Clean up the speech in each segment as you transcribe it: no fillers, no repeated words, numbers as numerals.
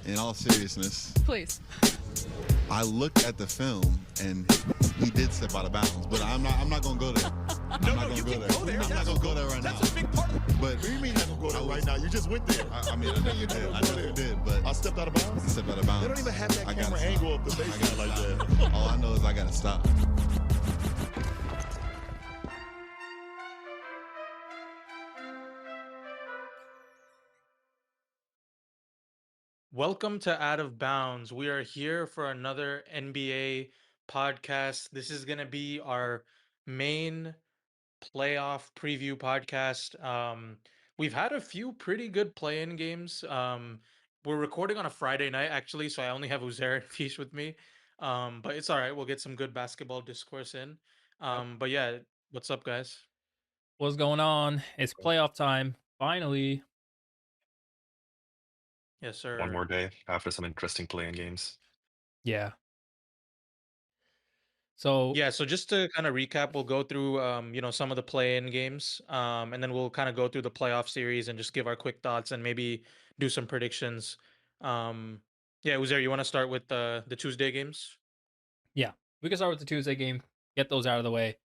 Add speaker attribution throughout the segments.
Speaker 1: in all seriousness,
Speaker 2: Please.
Speaker 1: I looked at the film and he did step out of bounds, but I'm not gonna go there. I'm not gonna go there. I'm not gonna go there right now.
Speaker 3: That's a big part of it.
Speaker 1: But
Speaker 3: What do you mean you're not going to go there right now? You just went there.
Speaker 1: I mean, I know you did. I know you did, but
Speaker 3: I stepped out of bounds?
Speaker 1: I stepped out of bounds.
Speaker 3: They don't even have that
Speaker 1: I
Speaker 3: camera
Speaker 1: gotta
Speaker 3: angle
Speaker 1: stop.
Speaker 3: of the
Speaker 1: I
Speaker 3: baseline
Speaker 1: gotta
Speaker 3: like
Speaker 1: stop.
Speaker 3: that.
Speaker 1: All I know is I gotta stop.
Speaker 4: Welcome to Out of Bounds. We are here for another NBA podcast. This is going to be our main playoff preview podcast. We've had a few pretty good play-in games. We're recording on a Friday night, actually, so I only have Uzair and Fish with me. But it's all right. We'll get some good basketball discourse in. But yeah, what's up, guys?
Speaker 2: What's going on? It's playoff time. Finally.
Speaker 4: Yes,
Speaker 5: One more
Speaker 4: sir.
Speaker 5: day after some interesting playing games.
Speaker 2: Yeah. So,
Speaker 4: Yeah, so just to kind of recap, we'll go through some of the play-in games, and then we'll kind of go through the playoff series and just give our quick thoughts and maybe do some predictions. Um, yeah, Uzair, you want to start with the Tuesday games?
Speaker 2: yeah, we can start with the Tuesday game. Get those out of the way.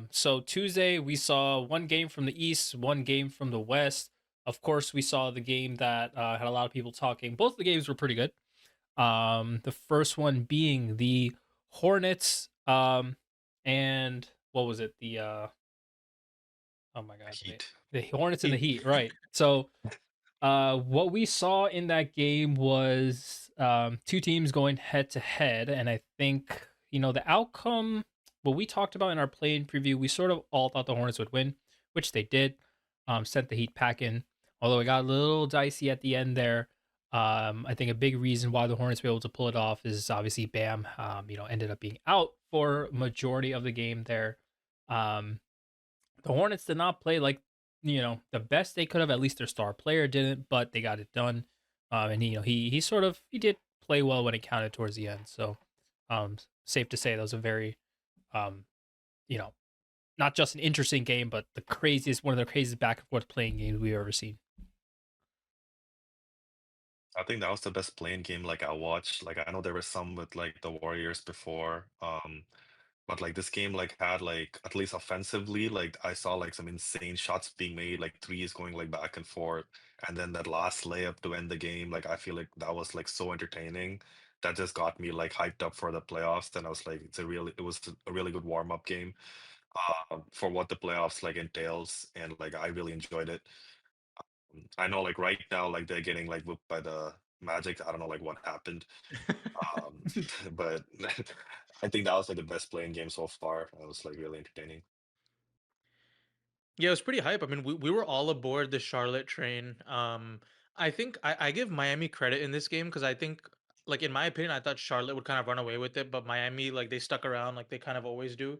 Speaker 2: So Tuesday we saw one game from the East, one game from the West. Of course, we saw the game that had a lot of people talking. Both the games were pretty good. The first one being the Hornets, and what was it? Oh my god,
Speaker 5: Heat.
Speaker 2: the Hornets and the Heat, right? So, what we saw in that game was two teams going head to head, and I think the outcome. What we talked about in our play-in preview, we sort of all thought the Hornets would win, which they did. Sent the Heat packing, although it got a little dicey at the end there. I think a big reason why the Hornets were able to pull it off is obviously Bam, ended up being out for majority of the game there. Um, the Hornets did not play like the best they could have. At least their star player didn't, but they got it done. And he did play well when it counted towards the end. So, safe to say that was a very, um, you know, not just an interesting game, but one of the craziest back and forth playing games we've ever seen.
Speaker 5: I think that was the best playing game like I watched. Like I know there were some with like the Warriors before. But like this game like had like at least offensively, like I saw like some insane shots being made, like threes going like back and forth. And then that last layup to end the game, like I feel like that was like so entertaining. That just got me like hyped up for the playoffs. And I was like, it was a really good warm-up game for what the playoffs like entails. And like I really enjoyed it. I know like right now, like they're getting like whooped by the Magic. I don't know like what happened. Um, but I think that was like the best playing game so far. It was like really entertaining.
Speaker 4: Yeah, it was pretty hype. I mean, we were all aboard the Charlotte train. I think I give Miami credit in this game because I think, like in my opinion, I thought Charlotte would kind of run away with it, but Miami, like they stuck around, like they kind of always do.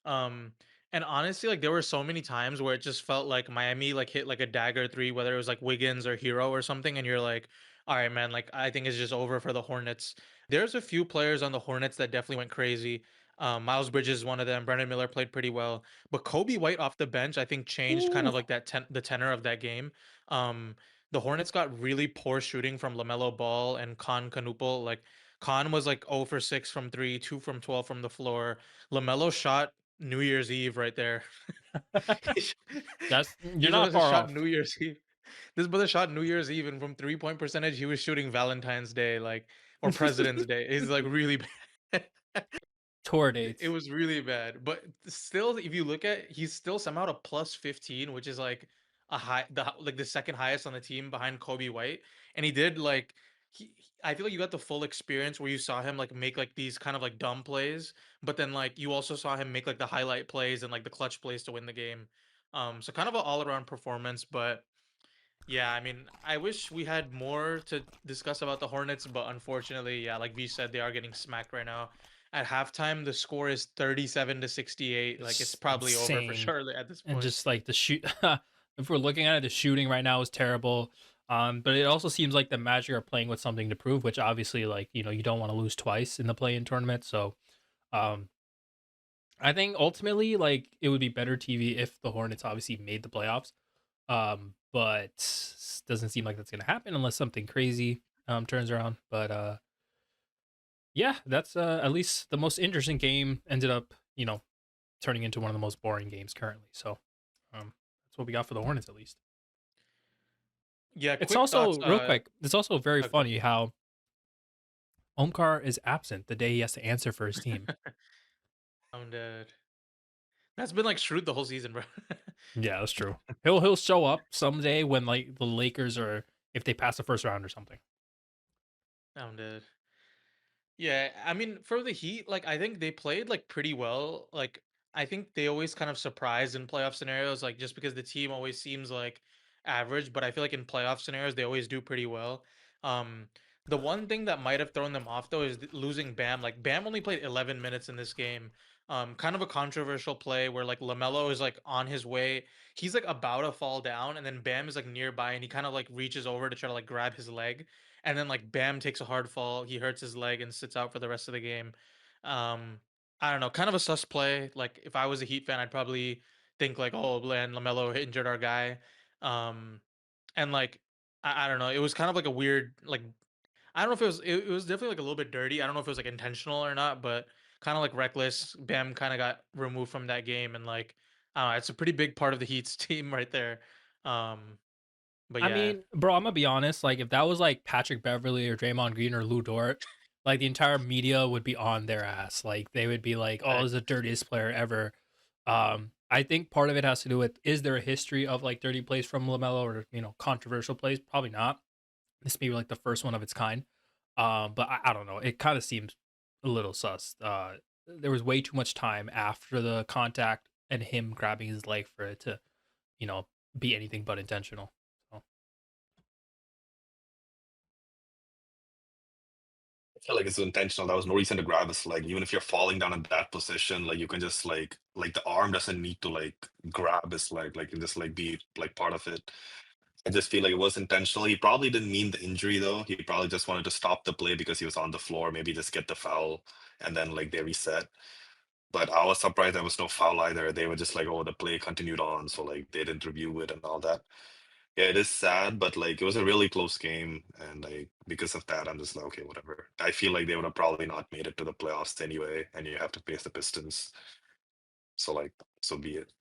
Speaker 4: Um, and honestly, like there were so many times where it just felt like Miami like hit like a dagger three, whether it was like Wiggins or Hero or something, and you're like, all right, man, like I think it's just over for the Hornets. There's a few players on the Hornets that definitely went crazy. Miles Bridges is one of them. Brendan Miller played pretty well. But Kobe White off the bench, I think changed kind
Speaker 2: Ooh.
Speaker 4: of like the tenor of that game. Um, the Hornets got really poor shooting from LaMelo Ball and Khan Kanupal. Like Khan was like 0 for 6 from 3, 2 from 12 from the floor. LaMelo shot New Year's Eve right there.
Speaker 2: That's you're
Speaker 4: This
Speaker 2: not
Speaker 4: brother
Speaker 2: far
Speaker 4: shot
Speaker 2: off.
Speaker 4: New Year's Eve. This brother shot New Year's Eve, and from 3-point percentage, he was shooting Valentine's Day, like or President's Day. It's like really bad.
Speaker 2: Tour
Speaker 4: It
Speaker 2: dates.
Speaker 4: was really bad, but still, if you look at, he's still somehow a plus 15, which is like like the second highest on the team behind Kobe White. And he did like I feel like you got the full experience where you saw him like make like these kind of like dumb plays, but then like you also saw him make like the highlight plays and like the clutch plays to win the game. So kind of an all around performance, but yeah, I mean, I wish we had more to discuss about the Hornets, but unfortunately, yeah, like V said, they are getting smacked right now. At halftime, the score is 37-68. Like it's
Speaker 2: It's
Speaker 4: probably over for
Speaker 2: insane.
Speaker 4: Charlotte at this
Speaker 2: And
Speaker 4: point.
Speaker 2: just like the shoot, if we're looking at it, the shooting right now is terrible. But it also seems like the Magic are playing with something to prove, which obviously, like you don't want to lose twice in the play-in tournament. So, um, I think ultimately, like it would be better TV if the Hornets obviously made the playoffs. But doesn't seem like that's gonna happen unless something crazy. turns around. But yeah, that's at least the most interesting game ended up, turning into one of the most boring games currently. So that's what we got for the Hornets at least.
Speaker 4: Yeah,
Speaker 2: It's
Speaker 4: quick thoughts.
Speaker 2: also real quick. It's also very
Speaker 4: Okay.
Speaker 2: funny how Omkar is absent the day he has to answer for his team.
Speaker 4: I'm dead. That's been like Shroot the whole season, bro.
Speaker 2: Yeah, that's true. He'll show up someday when like the Lakers or if they pass the first round or something.
Speaker 4: I'm dead. Yeah, I mean, for the Heat, like I think they played like pretty well. Like I think they always kind of surprise in playoff scenarios, like just because the team always seems like average, but I feel like in playoff scenarios they always do pretty well. Um, the one thing that might have thrown them off though is losing Bam. Like Bam only played 11 minutes in this game. Kind of a controversial play where like Lamelo is like on his way, he's like about to fall down, and then Bam is like nearby, and he kind of like reaches over to try to like grab his leg, and then like Bam takes a hard fall, he hurts his leg and sits out for the rest of the game. Um, I don't know, kind of a sus play. Like if I was a Heat fan, I'd probably think like, oh, man, Lamelo injured our guy. Um, and like I don't know, it was kind of like a weird like I don't know if it was definitely like a little bit dirty. I don't know if it was like intentional or not, but kind of like reckless. Bam kind of got removed from that game, and like I don't know, it's a pretty big part of the Heat's team right there. Um, but
Speaker 2: I
Speaker 4: yeah,
Speaker 2: mean, bro, I'm gonna be honest. Like, if that was like Patrick Beverly or Draymond Green or Lou Dort, like the entire media would be on their ass. Like, they would be like, "Oh, this is the dirtiest player ever." I think part of it has to do with, is there a history of like dirty plays from Lamelo or controversial plays? Probably not. This may be like the first one of its kind. But I don't know. It kind of seems a little sus. There was way too much time after the contact and him grabbing his leg for it to, you know, be anything but intentional. So.
Speaker 5: I feel like it's intentional. That was no reason to grab his leg. Even if you're falling down in that position, like you can just like the arm doesn't need to like grab his leg. Like can just like be like part of it. I just feel like it was intentional. He probably didn't mean the injury though. He probably just wanted to stop the play because he was on the floor, maybe just get the foul and then like they reset. But I was surprised there was no foul either. They were just like, oh, the play continued on, so like they didn't review it and all that. Yeah, it is sad, but like it was a really close game, and like because of that, I'm just like, okay, whatever. I feel like they would have probably not made it to the playoffs anyway, and you have to face the Pistons. So like, so be it.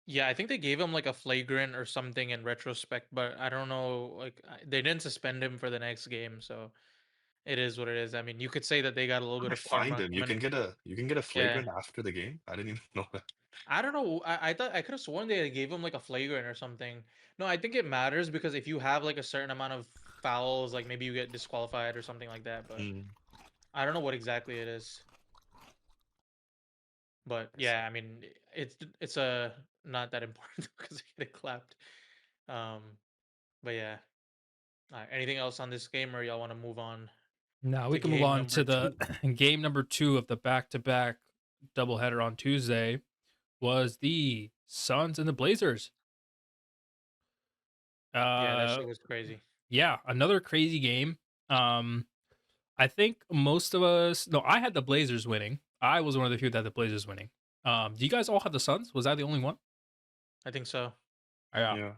Speaker 4: yeah, I think they gave him like a flagrant or something in retrospect, but I don't know. Like they didn't suspend him for the next game, so it is what it is. I mean, you could say that they got a little bit
Speaker 5: I
Speaker 4: of
Speaker 5: find
Speaker 4: karma
Speaker 5: it.
Speaker 4: coming.
Speaker 5: You can get a
Speaker 4: Yeah,
Speaker 5: flagrant after the game. I didn't even know that.
Speaker 4: I don't know. I thought I could have sworn they gave him like a flagrant or something. No, I think it matters because if you have like a certain amount of fouls, like maybe you get disqualified or something like that. But
Speaker 5: Mm,
Speaker 4: I don't know what exactly it is. But
Speaker 5: I see.
Speaker 4: yeah, I mean, it's a not that important because they get clapped. Um, but yeah. Anything else on this game, or y'all want to move on
Speaker 2: Now we
Speaker 4: to
Speaker 2: can move
Speaker 4: game
Speaker 2: on
Speaker 4: number
Speaker 2: to the
Speaker 4: two?
Speaker 2: game number 2 of the back-to-back doubleheader on Tuesday. Was the Suns and the Blazers.
Speaker 4: Yeah, that
Speaker 2: Uh,
Speaker 4: shit was crazy.
Speaker 2: yeah, another crazy game. Um, I think most of us. No, I had the Blazers winning. I was one of the few that had the Blazers winning. Do you guys all have the Suns? Was I the only one?
Speaker 4: I think so.
Speaker 2: Yeah.
Speaker 5: Yeah.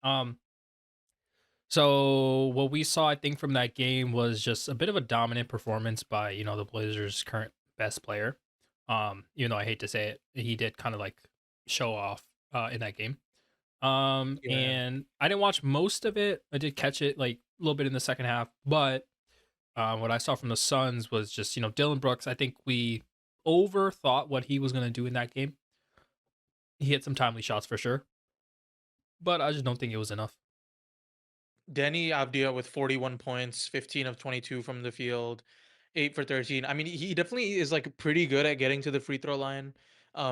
Speaker 2: Um, So what we saw, I think, from that game was just a bit of a dominant performance by the Blazers' current best player. Even though I hate to say it, he did kind of like show off in that game.
Speaker 4: Yeah.
Speaker 2: And I didn't watch most of it. I did catch it like a little bit in the second half, but what I saw from the Suns was just Dylan Brooks. I think we overthought what he was going to do in that game. He hit some timely shots for sure, but I just don't think it was enough.
Speaker 4: Denny Avdia with 41 points, 15 of 22 from the field, 8 for 13. I mean, he definitely is like pretty good at getting to the free throw line.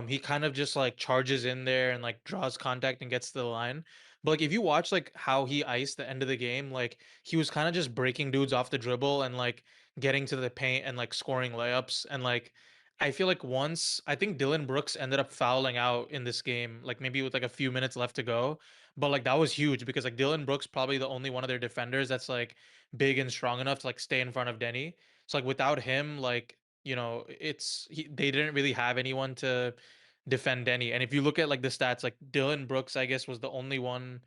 Speaker 4: He kind of just like charges in there and like draws contact and gets to the line. But like if you watch like how he iced the end of the game, like he was kind of just breaking dudes off the dribble and like getting to the paint and like scoring layups. And like I feel like once I think Dylan Brooks ended up fouling out in this game, like maybe with like a few minutes left to go, but like that was huge because like Dylan Brooks probably the only one of their defenders that's like big and strong enough to like stay in front of Denny. So like without him, like they didn't really have anyone to defend Denny. And if you look at like the stats, like Dylan Brooks, I guess was the only one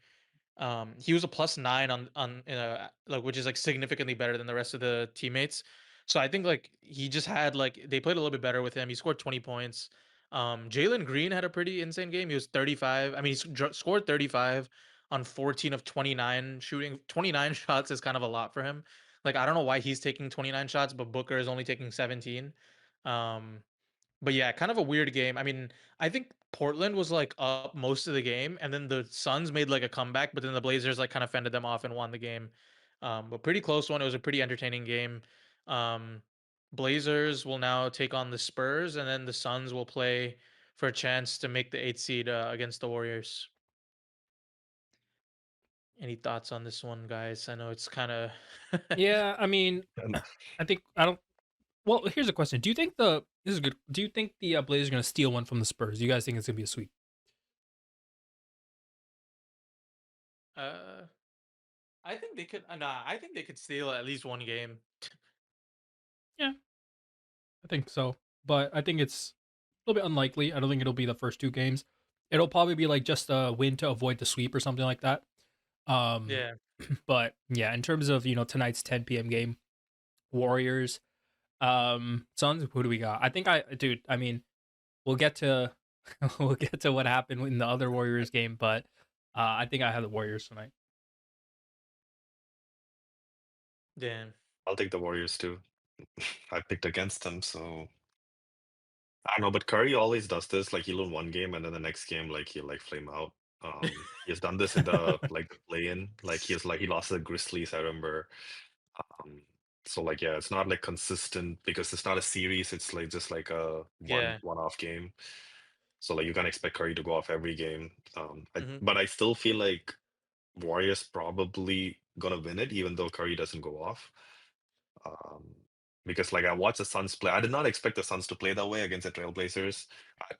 Speaker 4: He was a +9 on like, which is like significantly better than the rest of the teammates. So I think like he just had like they played a little bit better with him. He scored 20 points. Jalen Green had a pretty insane game. He was 35. I mean, scored 35 on 14 of 29 shooting. 29 shots is kind of a lot for him. Like I don't know why he's taking 29 shots, but Booker is only taking 17. Um, but yeah, kind of a weird game. I mean, I think Portland was like up most of the game, and then the Suns made like a comeback, but then the Blazers like kind of fended them off and won the game. But pretty close one. It was a pretty entertaining game. Um, Blazers will now take on the Spurs, and then the Suns will play for a chance to make the 8th seed against the Warriors. Any thoughts on this one, guys? I know it's kind of
Speaker 2: Yeah, I mean,
Speaker 5: And
Speaker 2: I think I don't. Well, here's a question: do you think the this is good? Do you think the Blazers are going to steal one from the Spurs? Do you guys think it's going to be a sweep?
Speaker 4: uh, I think they could. Nah, I think they could steal at least one game.
Speaker 2: Yeah, I think so, but I think it's a little bit unlikely. I don't think it'll be the first two games. It'll probably be like just a win to avoid the sweep or something like that. Um,
Speaker 4: Yeah.
Speaker 2: but yeah, in terms of tonight's 10 p.m. game, Warriors, Suns. Who do we got? I think dude. I mean, we'll get to we'll get to what happened in the other Warriors game, but I think I have the Warriors tonight.
Speaker 4: Damn.
Speaker 5: I'll take the Warriors too. I picked against them, so I don't know. But Curry always does this. Like he'll win one game, and then the next game, like he'll like flame out. He has done this in the like the play-in. Like he lost to the Grizzlies. I remember. Um, so like yeah, it's not like consistent because it's not a series. It's like just like a
Speaker 4: Yeah.
Speaker 5: one-off game. So like you can't expect Curry to go off every game.
Speaker 4: Hmm.
Speaker 5: But I still feel like Warriors probably gonna win it, even though Curry doesn't go off. Um, because like I watched the Suns play. I did not expect the Suns to play that way against the Trailblazers.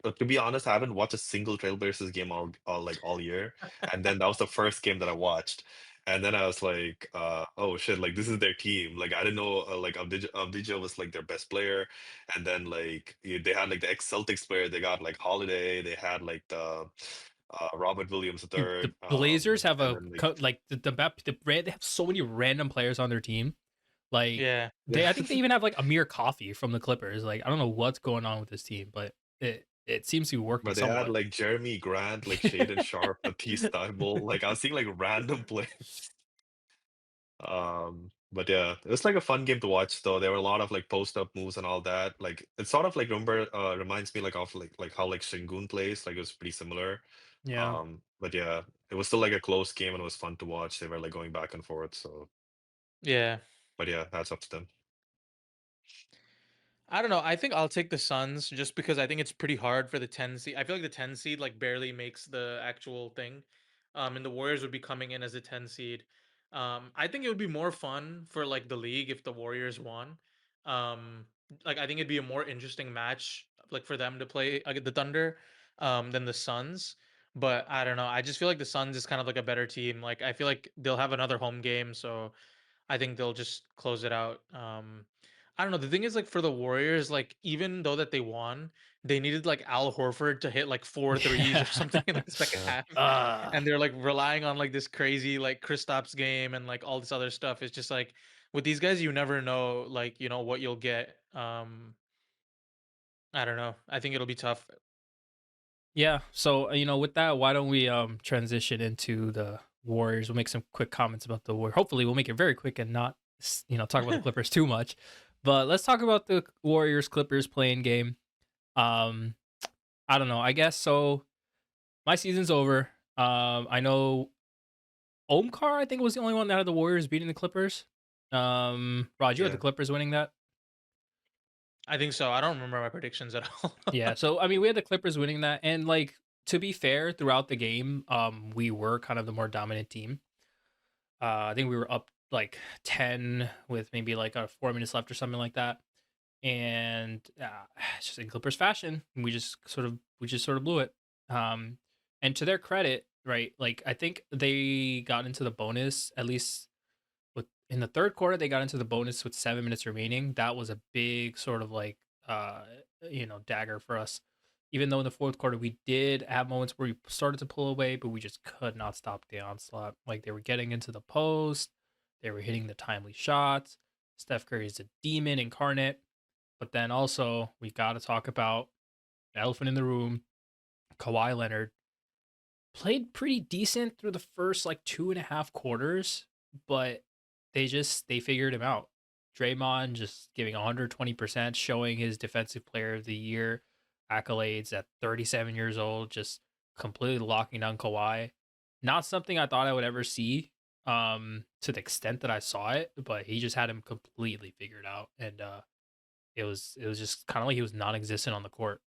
Speaker 5: But to be honest, I haven't watched a single Trailblazers game all year. And then that was the first game that I watched. And then I was like, oh shit, like this is their team. Like I didn't know like Abdija was like their best player. And then like they had like the ex-Celtics player, they got like Holiday, they had like the Robert Williams
Speaker 2: Dude, the
Speaker 5: III.
Speaker 2: Blazers have
Speaker 5: And
Speaker 2: a
Speaker 5: then like
Speaker 2: like they have so many random players on their team. Like
Speaker 4: Yeah.
Speaker 2: I think they even have like Amir Coffee from the Clippers. Like I don't know what's going on with this team, but it seems to be working
Speaker 5: But they had
Speaker 2: somewhat.
Speaker 5: like Jeremy Grant, like Shaden Sharp, Matisse Thybulle. Like I was seeing like random plays. But yeah, it was like a fun game to watch though. There were a lot of like post up moves and all that. Like it sort of like reminds me like of like how like Shingun plays. Like it was pretty similar.
Speaker 2: Yeah.
Speaker 5: But yeah, it was still like a close game and it was fun to watch. They were like going back and forth. So
Speaker 4: Yeah.
Speaker 5: but yeah, that's up to them.
Speaker 4: I don't know. I think I'll take the Suns just because I think it's pretty hard for the 10 seed. I feel like the 10 seed like barely makes the actual thing. And the Warriors would be coming in as a 10 seed. I think it would be more fun for like the league if the Warriors won. Um, like I think it'd be a more interesting match like for them to play the Thunder than the Suns. But I don't know. I just feel like the Suns is kind of like a better team. Like I feel like they'll have another home game, so I think they'll just close it out. I don't know. The thing is, like for the Warriors, like even though that they won, they needed like Al Horford to hit like four threes or
Speaker 2: Yeah.
Speaker 4: something in the second half, and they're like relying on like this crazy like Kristaps game and like all this other stuff. It's just like with these guys, you never know like what you'll get. I don't know. I think it'll be tough.
Speaker 2: Yeah. So, with that, why don't we transition into the Warriors? We'll make some quick comments about the Warriors. Hopefully, we'll make it very quick and not, talk about the Clippers too much. But let's talk about the Warriors Clippers playing game. Um, I don't know. I guess so. My season's over. I know Omkar, I think, was the only one that had the Warriors beating the Clippers. Rod, you had the
Speaker 5: Yeah.
Speaker 2: Clippers winning that.
Speaker 4: I think so. I don't remember my predictions at all.
Speaker 2: Yeah, so I mean, we had the Clippers winning that, and like to be fair, throughout the game, we were kind of the more dominant team. I think we were up like 10 with maybe like 4 minutes left or something like that, and just in Clippers fashion, we just sort of blew it. Um, and to their credit, right? Like I think they got into the bonus at least with in the third quarter. They got into the bonus with 7 minutes remaining. That was a big sort of like uh dagger for us. even though in the fourth quarter we did have moments where we started to pull away, but we just could not stop the onslaught. Like they were getting into the post, they were hitting the timely shots. Steph Curry is a demon incarnate. But then also we got to talk about the elephant in the room. Kawhi Leonard played pretty decent through the first like 2.5 quarters, but they figured him out. Draymond just giving 120%, showing his defensive player of the year accolades at 37 years old, just completely locking down Kawhi. Not something I thought I would ever see to the extent that I saw it, but he just had him completely figured out, and it was just kind of like he was non-existent on the court.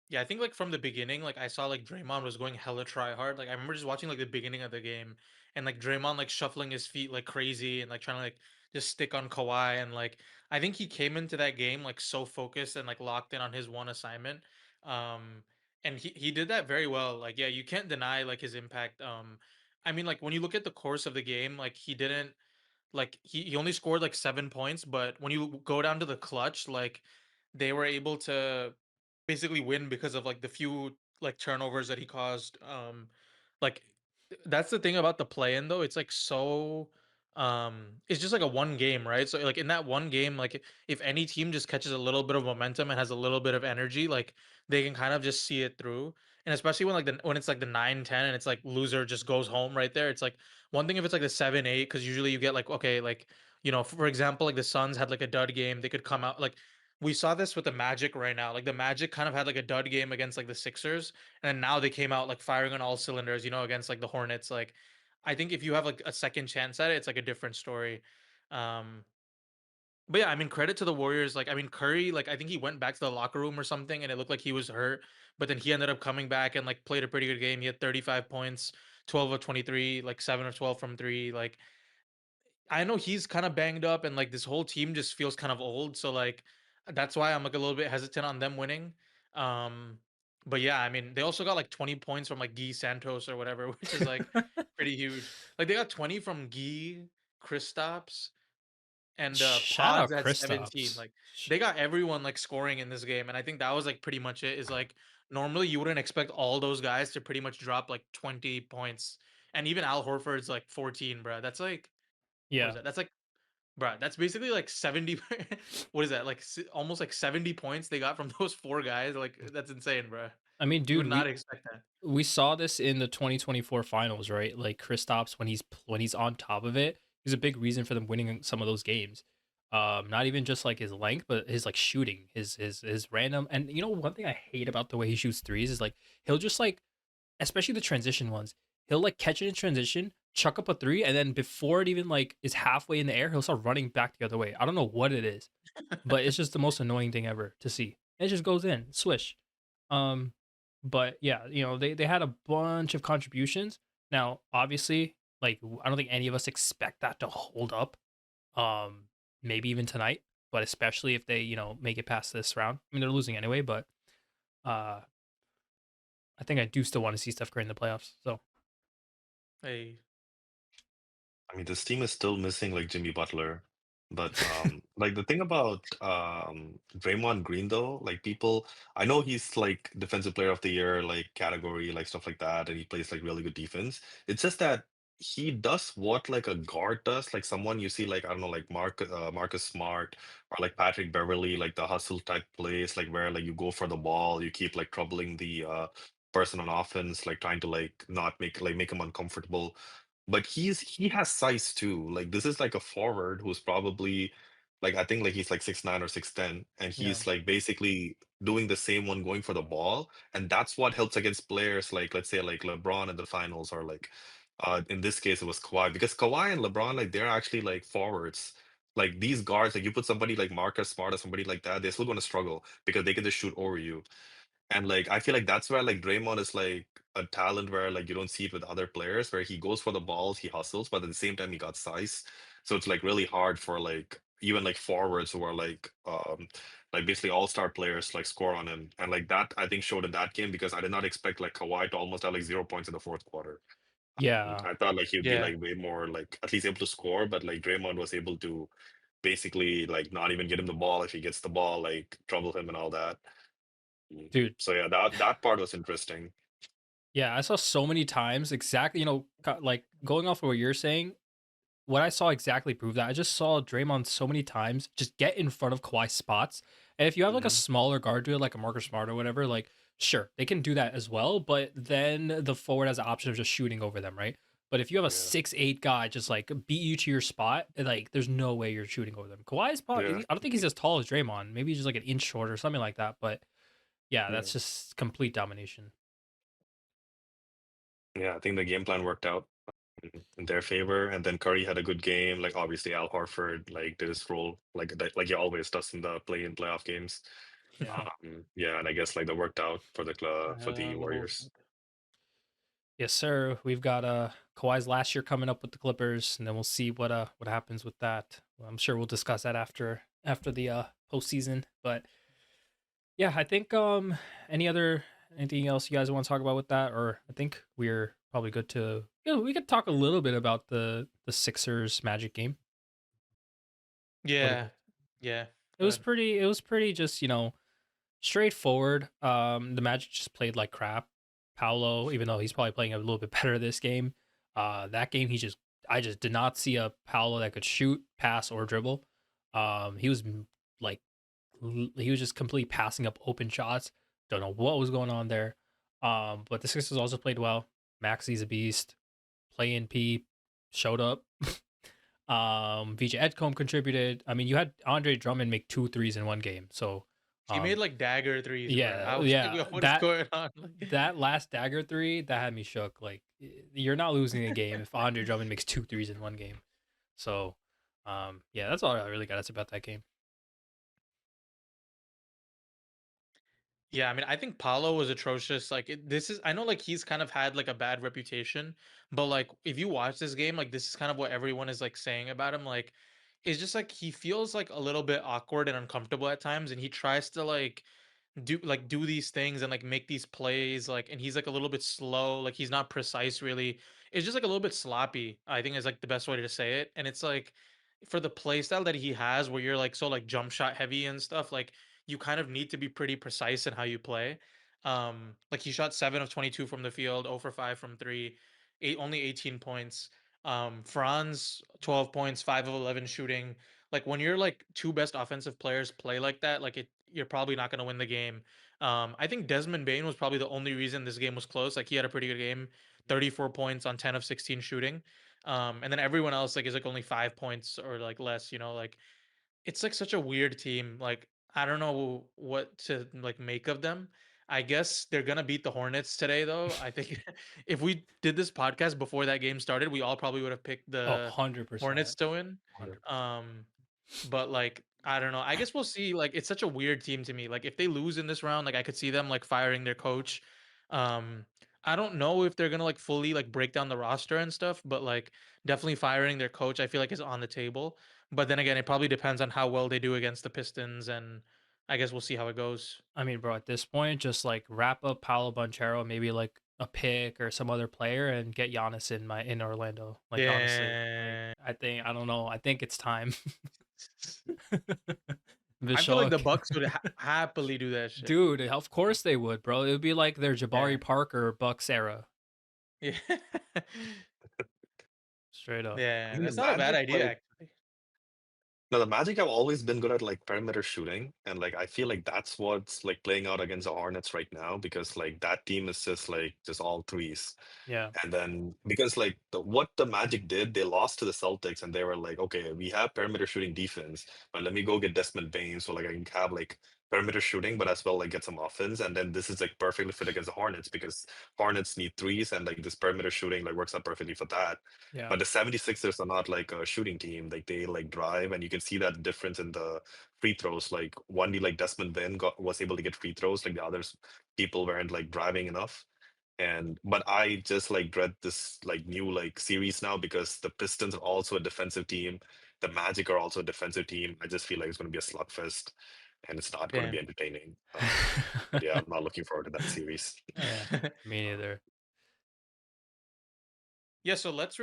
Speaker 4: Yeah, I think like from the beginning, like I saw like Draymond was going hella try hard. Like I remember just watching like the beginning of the game and like Draymond like shuffling his feet like crazy and like trying to like just stick on Kawhi and like I think he came into that game like so focused and like locked in on his one assignment. Um and he did that very well. Like yeah, you can't deny like his impact. I mean like when you look at the course of the game, like he didn't like he only scored like 7 points, but when you go down to the clutch, like they were able to basically win because of like the few like turnovers that he caused. Like that's the thing about the play-in though. It's like so it's just like a one game, right? So like in that one game, like if any team just catches a little bit of momentum and has a little bit of energy, like they can kind of just see it through. And especially when like when it's like the 9-10 and it's like loser just goes home right there. It's like one thing if it's like the 7-8, because usually you get like, okay, like for example, like the Suns had like a dud game, they could come out like we saw this with the Magic right now. Like the Magic kind of had like a dud game against like the Sixers, and then now they came out like firing on all cylinders, against like the Hornets. Like I think if you have like a second chance at it, it's like a different story. Um, but yeah, I mean, credit to the Warriors. Like, I mean, Curry, like, I think he went back to the locker room or something, and it looked like he was hurt. But then he ended up coming back and like played a pretty good game. He had 35 points, 12 of 23, like 7 of 12 from three. Like, I know he's kind of banged up, and like this whole team just feels kind of old. So like that's why I'm like a little bit hesitant on them winning. Um, but yeah, I mean, they also got like 20 points from like Guy Santos or whatever, which is like pretty huge. Like they got 20 from Guy, Kristaps, and
Speaker 2: Shout
Speaker 4: Pods
Speaker 2: out
Speaker 4: at 17.
Speaker 2: Kristaps.
Speaker 4: Like they got everyone like scoring in this game, and I think that was like pretty much it. Is like normally you wouldn't expect all those guys to pretty much drop like 20 points, and even Al Horford's like 14, bro. That's like what is
Speaker 2: Yeah.
Speaker 4: that? That's like, bro. That's basically like 70. What is that? Like almost like 70 points they got from those four guys. Like that's insane, bro.
Speaker 2: I mean,
Speaker 4: You would
Speaker 2: dude,
Speaker 4: not
Speaker 2: we
Speaker 4: expect that.
Speaker 2: we saw this in the 2024 finals, right? Like Kristaps when he's on top of it, he's a big reason for them winning some of those games. Not even just like his length, but his like shooting, his random. And one thing I hate about the way he shoots threes is like he'll just like, especially the transition ones, he'll like catch it in transition, chuck up a three, and then before it even like is halfway in the air, he'll start running back the other way. I don't know what it is, but it's just the most annoying thing ever to see. It just goes in, swish. Um, but yeah, they had a bunch of contributions. Now, obviously, like I don't think any of us expect that to hold up. Um, Maybe even tonight, but especially if they, make it past this round. I mean, they're losing anyway, but uh, I think I do still want to see Steph Curry in the playoffs. So
Speaker 4: Hey,
Speaker 5: I mean, this team is still missing like Jimmy Butler. But like the thing about Draymond Green though, like people I know he's like defensive player of the year, like category, like stuff like that, and he plays like really good defense. It's just that he does what like a guard does, like someone you see like I don't know, like Marcus Smart or like Patrick Beverly, like the hustle type plays, like where like you go for the ball, you keep like troubling the person on offense, like trying to like not make him uncomfortable. But he has size too. Like this is like a forward who's probably like I think like he's like 6'9" or 6'10", and
Speaker 2: yeah,
Speaker 5: he's like basically doing the same one going for the ball. And that's what helps against players like let's say like LeBron in the finals or like in this case it was Kawhi because Kawhi and LeBron like they're actually like forwards. Like these guards, like you put somebody like Marcus Smart or somebody like that, they're still gonna struggle because they can just shoot over you. And like I feel like that's where like Draymond is like a talent where like you don't see it with other players where he goes for the balls, he hustles, but at the same time he got size. So it's like really hard for like even like forwards who are like basically all-star players like score on him. And like that I think showed in that game because I did not expect like Kawhi to almost have like 0 points in the fourth quarter.
Speaker 2: yeah,
Speaker 5: I thought like he'd be
Speaker 4: yeah.
Speaker 5: like way more like at least able to score, but like Draymond was able to basically like not even get him the ball if he gets the ball, like trouble him and all that.
Speaker 2: Dude.
Speaker 5: So yeah, that part was interesting.
Speaker 2: Yeah, I saw so many times exactly, like going off of what you're saying, what I saw exactly proved that. I just saw Draymond so many times just get in front of Kawhi's spots. And if you have like a
Speaker 5: Mhm.
Speaker 2: smaller guard to it, like a Marcus Smart or whatever, like sure, they can do that as well. But then the forward has the option of just shooting over them, right? But if you have a
Speaker 5: Yeah.
Speaker 2: 6'8" guy just like beat you to your spot, like there's no way you're shooting over them. Kawhi's
Speaker 5: Yeah.
Speaker 2: probably I don't think he's as tall as Draymond. Maybe he's just like an inch short or something like that. But yeah,
Speaker 5: Yeah.
Speaker 2: that's just complete domination.
Speaker 5: Yeah, I think the game plan worked out in their favor, and then Curry had a good game. Like obviously Al Horford like did his role like he always does in the playoff games.
Speaker 2: Yeah.
Speaker 5: Yeah, and I guess like that worked out for the
Speaker 4: The whole
Speaker 5: Warriors.
Speaker 2: Yes, sir. We've got Kawhi's last year coming up with the Clippers, and then we'll see what happens with that. Well, I'm sure we'll discuss that after the postseason. But yeah, I think anything else you guys want to talk about with that, or I think we're probably good to we could talk a little bit about the Sixers Magic game. What
Speaker 4: Yeah. Yeah.
Speaker 2: it
Speaker 4: Go
Speaker 2: was
Speaker 4: ahead.
Speaker 2: pretty just straightforward. The Magic just played like crap. Paolo, even though he's probably playing a little bit better this game, that game I just did not see a Paolo that could shoot, pass, or dribble. He was like he was just completely passing up open shots. Don't know what was going on there. But the Sixers also played well. Maxi's a beast. Play in P showed up. VJ Edcombe contributed. I mean, you had Andre Drummond make 2 threes in one game. So,
Speaker 4: He made
Speaker 2: um,
Speaker 4: like dagger threes where
Speaker 2: yeah,
Speaker 4: I was like,
Speaker 2: yeah,
Speaker 4: what is going on?
Speaker 2: that last dagger three that had me shook. Like, you're not losing a game if Andre Drummond makes 2 threes in one game. So, yeah, that's all I really got to say about that game.
Speaker 4: Yeah, I mean, I think Paulo was atrocious. Like, this is, I know, like, he's kind of had like a bad reputation, but like, if you watch this game, like, this is kind of what everyone is like saying about him. Like, it's just like he feels like a little bit awkward and uncomfortable at times, and he tries to like do these things and like make these plays, like, and he's like a little bit slow, like he's not precise really. It's just like a little bit sloppy, I think is like the best way to say it. And it's like for the play style that he has where you're like so like jump shot heavy and stuff, like you kind of need to be pretty precise in how you play. Like he shot 7 of 22 from the field, 0 for 5 from 3, only 18 points. Franz 12 points, 5 of 11 shooting. Like when your like two best offensive players play like that, like you're probably not going to win the game. I think Desmond Bain was probably the only reason this game was close. Like he had a pretty good game, 34 points on 10 of 16 shooting. And then everyone else like is like only 5 points or like less, like it's like such a weird team. Like I don't know what to like make of them. I guess they're gonna beat the Hornets today, though. I think if we did this podcast before that game started, we all probably would have picked
Speaker 2: Oh,
Speaker 4: the
Speaker 2: 100%.
Speaker 4: Hornets to win.
Speaker 2: 100%.
Speaker 4: Um, but like I don't know. I guess we'll see. Like it's such a weird team to me. Like if they lose in this round, like I could see them like firing their coach. Um, I don't know if they're gonna like fully like break down the roster and stuff, but like definitely firing their coach, I feel like is on the table. But then again, it probably depends on how well they do against the Pistons, and I guess we'll see how it goes.
Speaker 2: I mean, bro, at this point, just like wrap up Paolo Banchero, maybe like a pick or some other player, and get Giannis in Orlando. Like honestly, like
Speaker 4: Yeah,
Speaker 2: I don't know. I think it's time.
Speaker 4: I feel like the
Speaker 2: Vishok,
Speaker 4: Bucks would happily do that shit.
Speaker 2: dude, of course they would, bro. It would be like their
Speaker 4: Yeah,
Speaker 2: Jabari Parker Bucks era,
Speaker 4: yeah,
Speaker 2: straight up.
Speaker 5: I
Speaker 4: yeah.
Speaker 5: think the
Speaker 4: That's not a bad
Speaker 5: Magic
Speaker 4: idea,
Speaker 5: like
Speaker 4: actually.
Speaker 5: no, the Magic have always been good at like perimeter shooting, and like I feel like that's what's like playing out against the Hornets right now because like that team is just all threes.
Speaker 2: Yeah,
Speaker 5: And then because like what the Magic did, they lost to the Celtics, and they were like, okay, we have perimeter shooting defense, but let me go get Desmond Bain so like I can have like perimeter shooting, but as well like get some offense. And then this is like perfectly fit against the Hornets because Hornets need threes, and like this perimeter shooting like works out perfectly for that.
Speaker 2: yeah,
Speaker 5: But the 76ers are not like a shooting team. Like they like drive, and you can see that difference in the free throws. Like one day, like Desmond Bain was able to get free throws, like the others people weren't like driving enough. And but I just like dread this like new like series now because the Pistons are also a defensive team. The Magic are also a defensive team. I just feel like it's going to be a slugfest, and it's not going to be
Speaker 4: Damn.
Speaker 5: entertaining. But yeah, I'm not looking forward to that series.
Speaker 2: yeah. Me neither.
Speaker 4: Yeah, so let's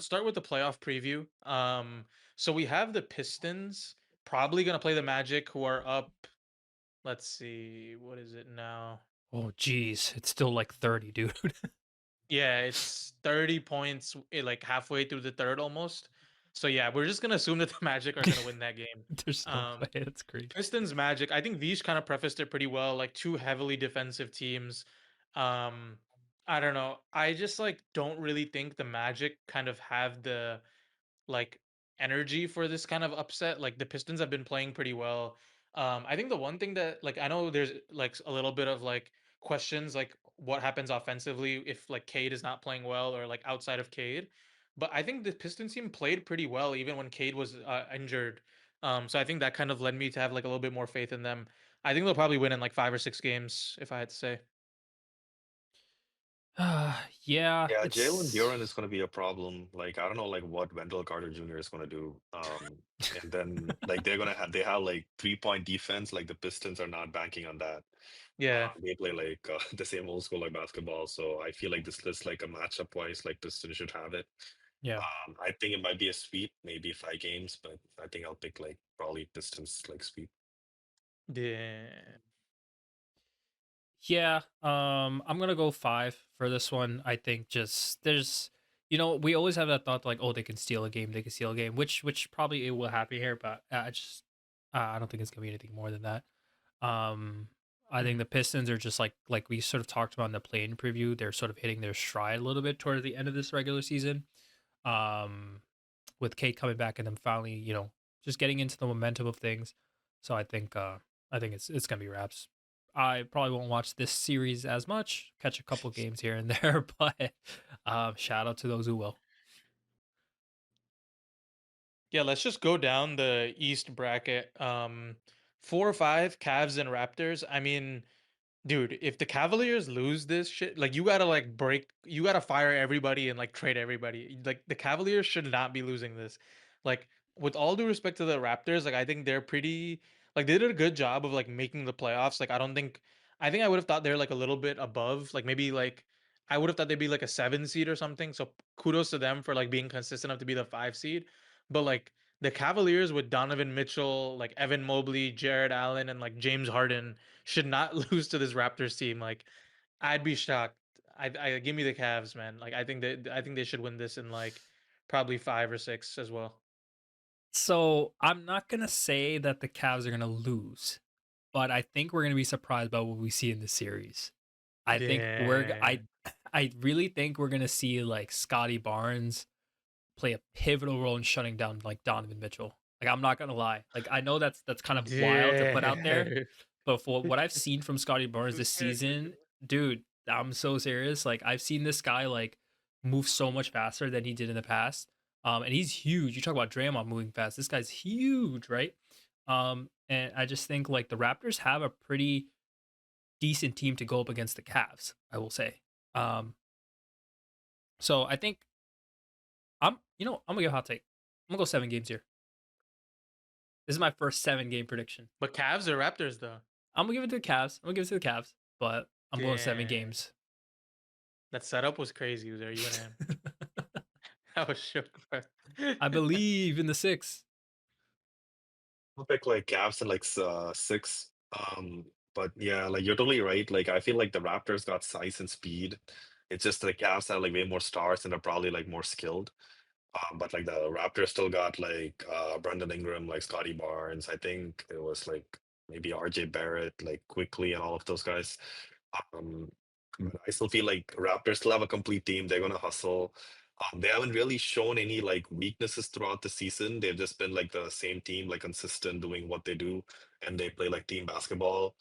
Speaker 4: start with the playoff preview. So we have the Pistons probably gonna play the Magic, who are up Let's see. What is it now?
Speaker 2: Oh, geez, it's still like 30, dude.
Speaker 4: Yeah, it's 30 points, like halfway through the third almost. So yeah, we're just gonna assume that the Magic are gonna win that game.
Speaker 2: There's no
Speaker 4: Um,
Speaker 2: way. That's crazy.
Speaker 4: Pistons Magic, I think these kind of prefaced it pretty well, like two heavily defensive teams. Um, I don't know. I just like don't really think the Magic kind of have the like energy for this kind of upset. Like the Pistons have been playing pretty well. I think the one thing that like I know there's like a little bit of like questions like what happens offensively if like Cade is not playing well or like outside of Cade. But I think the Pistons team played pretty well even when Cade was injured. So I think that kind of led me to have like a little bit more faith in them. I think they'll probably win in like 5 or 6 games if I had to say.
Speaker 2: Yeah,
Speaker 5: Yeah, Jalen Duran is
Speaker 2: it's
Speaker 5: going to be a problem. Like, I don't know, like what Wendell Carter Jr. is going to do. And then like they have like 3-point defense. Like the Pistons are not banking on that.
Speaker 4: Yeah.
Speaker 5: They play like the same old school like basketball. So I feel like this list, like a matchup wise, like Pistons should have it.
Speaker 2: yeah.
Speaker 5: I think it might be a sweep, maybe 5 games, but I think I'll pick like probably Pistons like sweep.
Speaker 4: Yeah.
Speaker 2: Yeah, I'm gonna go 5 for this one. I think just there's, we always have that thought like, oh, they can steal a game, they can steal a game, which probably it will happen here, but I don't think it's gonna be anything more than that. Um, I think
Speaker 4: Mhm.
Speaker 2: the Pistons are just like we sort of talked about in the play-in preview. They're sort of hitting their stride a little bit toward the end of this regular season. Um, with Kate coming back and them finally, just getting into the momentum of things. So I think it's gonna be Raps. I probably won't watch this series as much, catch a couple games here and there, but shout out to those who will.
Speaker 4: Yeah, let's just go down the East bracket. 4 or 5, Cavs and Raptors. I mean, dude, if the Cavaliers lose this shit, like you gotta like you gotta fire everybody and like trade everybody. Like the Cavaliers should not be losing this. Like with all due respect to the Raptors, like I think they're pretty like they did a good job of like making the playoffs. Like I think I would have thought they're like a little bit above, like maybe like I would have thought they'd be like a 7 seed or something. So kudos to them for like being consistent enough to be the 5 seed. But like the Cavaliers with Donovan Mitchell, like Evan Mobley, Jared Allen, and like James Harden should not lose to this Raptors team. Like, I'd be shocked. I give me the Cavs, man. Like, I think they should win this in like probably 5 or 6 as well.
Speaker 2: So I'm not gonna say that the Cavs are gonna lose, but I think we're gonna be surprised by what we see in the series. I think
Speaker 4: Damn.
Speaker 2: I really think we're gonna see like Scotty Barnes play a pivotal role in shutting down like Donovan Mitchell. Like I'm not gonna lie. Like I know that's kind of wild to put out there,
Speaker 4: Damn.
Speaker 2: but for what I've seen from Scotty Barnes this season, dude, I'm so serious. Like I've seen this guy like move so much faster than he did in the past. And he's huge. You talk about Draymond moving fast. This guy's huge, right? And I just think like the Raptors have a pretty decent team to go up against the Cavs, I will say. Um, so I think I'm gonna give a hot take. I'm gonna go 7 games here. This is my first 7 game prediction.
Speaker 4: But Cavs or Raptors though?
Speaker 2: I'm gonna give it to the Cavs. I'm gonna give it to the Cavs, but I'm going seven
Speaker 4: Damn.
Speaker 2: games.
Speaker 4: That setup was crazy. There, you and him. I was shook, bro.
Speaker 2: I believe in the 6.
Speaker 5: I'll pick like Cavs and like 6. But yeah, like you're totally right. Like I feel like the Raptors got size and speed. It's just the Cavs have like way more stars and are probably like more skilled. But like the Raptors still got like Brandon Ingram, like Scotty Barnes. I think it was like maybe RJ Barrett, like quickly and all of those guys. Um, but I still feel like Raptors still have a complete team. They're gonna hustle. They haven't really shown any like weaknesses throughout the season. They've just been like the same team, like consistent doing what they do, and they play like team basketball.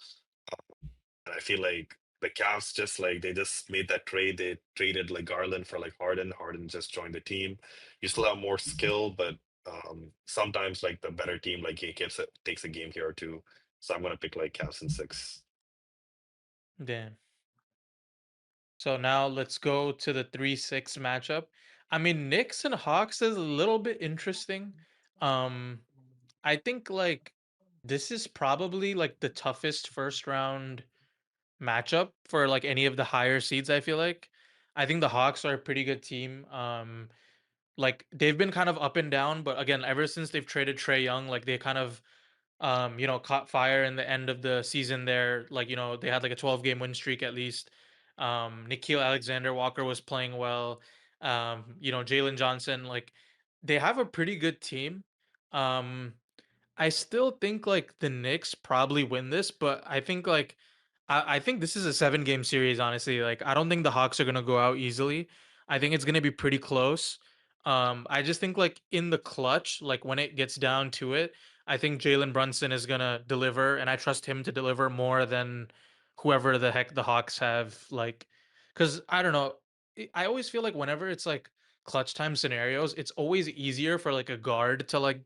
Speaker 5: And I feel like the Cavs just like they just made that trade. They traded like Garland for like Harden. Harden just joined the team. You still have more skill, but sometimes like the better team like he takes a game here or two. So I'm gonna pick like Cavs in 6.
Speaker 4: Damn. So now let's go to the 3-6 matchup. I mean, Knicks and Hawks is a little bit interesting. Um, I think like this is probably like the toughest first round matchup for like any of the higher seeds, I feel like. I think the Hawks are a pretty good team. Like they've been kind of up and down, but again, ever since they've traded Trey Young, like they kind of caught fire in the end of the season there. Like, they had like a 12-game win streak at least. Nikhil Alexander Walker was playing well. Jalen Johnson, like they have a pretty good team. Um, I still think like the Knicks probably win this, but I think like I think this is a 7-game series, honestly. Like I don't think the Hawks are gonna go out easily. I think it's gonna be pretty close. I just think like in the clutch, like when it gets down to it, I think Jalen Brunson is gonna deliver, and I trust him to deliver more than whoever the heck the Hawks have. Like, because I don't know, I always feel like whenever it's like clutch time scenarios, it's always easier for like a guard to like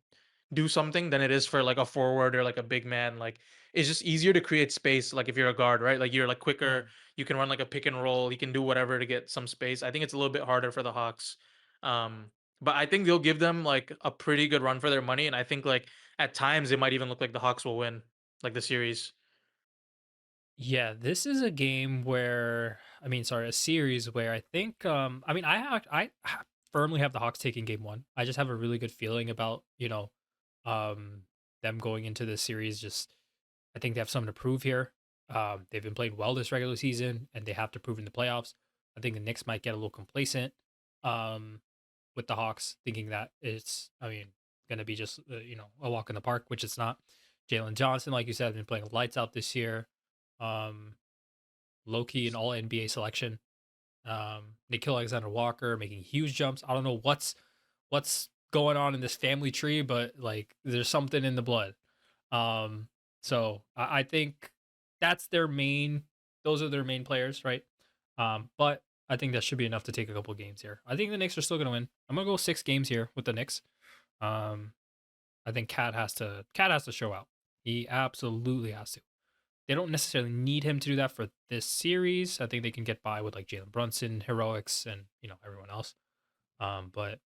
Speaker 4: do something than it is for like a forward or like a big man. Like it's just easier to create space. Like if you're a guard, right? Like you're like quicker. You can run like a pick and roll. You can do whatever to get some space. I think it's a little bit harder for the Hawks. Um, but I think they'll give them like a pretty good run for their money. And I think like at times it might even look like the Hawks will win like the series.
Speaker 2: Yeah, this is a game where I mean, sorry, a series where I think I mean, firmly have the Hawks taking game 1. I just have a really good feeling about, um them going into this series. Just I think they have something to prove here. They've been playing well this regular season and they have to prove in the playoffs. I think the Knicks might get a little complacent um with the Hawks thinking that it's I mean, going to be just a walk in the park, which it's not. Jalen Johnson, like you said, has been playing lights out this year. Um, Low key an all NBA selection. Nikhil Alexander Walker making huge jumps. I don't know what's going on in this family tree, but like there's something in the blood. Um, so I think that's their main. Those are their main players, right? But I think that should be enough to take a couple games here. I think the Knicks are still gonna win. I'm gonna go 6 games here with the Knicks. Um, I think Cat has to show out. He absolutely has to. They don't necessarily need him to do that for this series. I think they can get by with like Jalen Brunson, heroics, and everyone else. But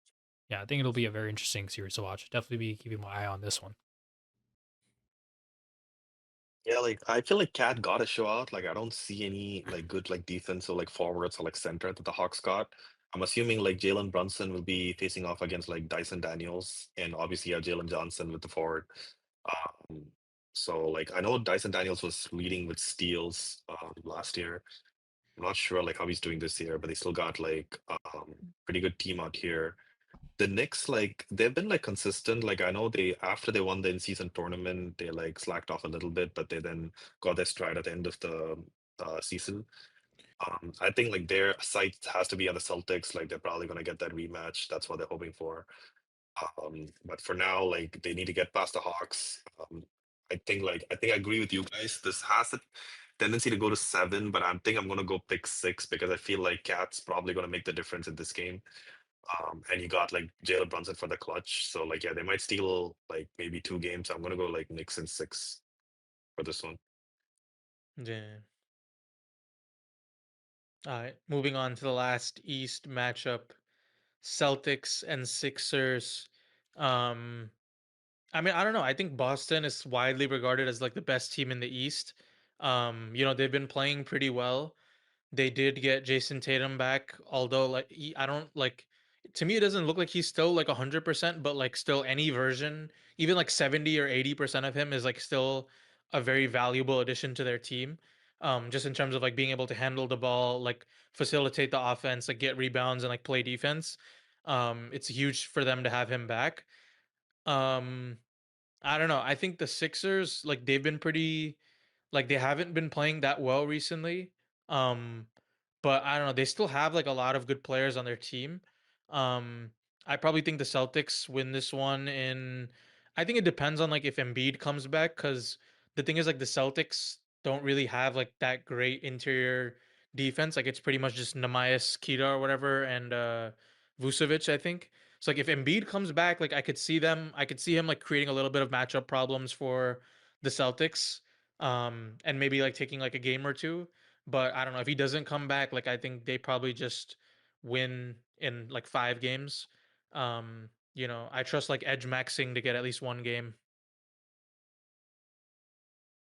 Speaker 2: yeah, I think it'll be a very interesting series to watch. Definitely be keeping my eye on this one.
Speaker 5: Yeah, like I feel like Cat got to show out. Like I don't see any like good like defense or like forwards or like center that the Hawks got. I'm assuming like Jalen Brunson will be facing off against like Dyson Daniels, and obviously Jalen Johnson with the forward. Um, so like I know Dyson Daniels was leading with steals last year. I'm not sure like how he's doing this year, but they still got like pretty good team out here. The Knicks, like they've been like consistent. Like I know they after they won the in-season tournament, they like slacked off a little bit, but they then got their stride at the end of the season. I think like their sight has to be on the Celtics. Like they're probably gonna get that rematch. That's what they're hoping for. But for now, like they need to get past the Hawks. I think I agree with you guys. This has a tendency to go to 7, but I think I'm gonna go pick 6 because I feel like Cat's probably gonna make the difference in this game. And you got like Jalen Brunson for the clutch. So like yeah, they might steal like maybe 2 games. I'm gonna go like Knicks in 6 for this one.
Speaker 4: Yeah. All right. Moving on to the last East matchup, Celtics and Sixers. Um, I mean, I don't know. I think Boston is widely regarded as like the best team in the East. They've been playing pretty well. They did get Jason Tatum back, although like I don't like to me it doesn't look like he's still like 100%, but like still any version, even like 70 or 80% of him is like still a very valuable addition to their team. Just in terms of like being able to handle the ball, like facilitate the offense, like get rebounds and like play defense. It's huge for them to have him back. Um, I don't know. I think the Sixers, like they've been pretty like they haven't been playing that well recently. Um, but I don't know, they still have like a lot of good players on their team. Um, I probably think the Celtics win this one in I think it depends on like if Embiid comes back cuz the thing is like the Celtics don't really have like that great interior defense. Like it's pretty much just Namias Kita or whatever and Vucevic, I think. So like if Embiid comes back, like I could see him like creating a little bit of matchup problems for the Celtics. And maybe like taking like a game or two. But I don't know if he doesn't come back. Like I think they probably just win in like 5 games. I trust like edge maxing to get at least 1 game.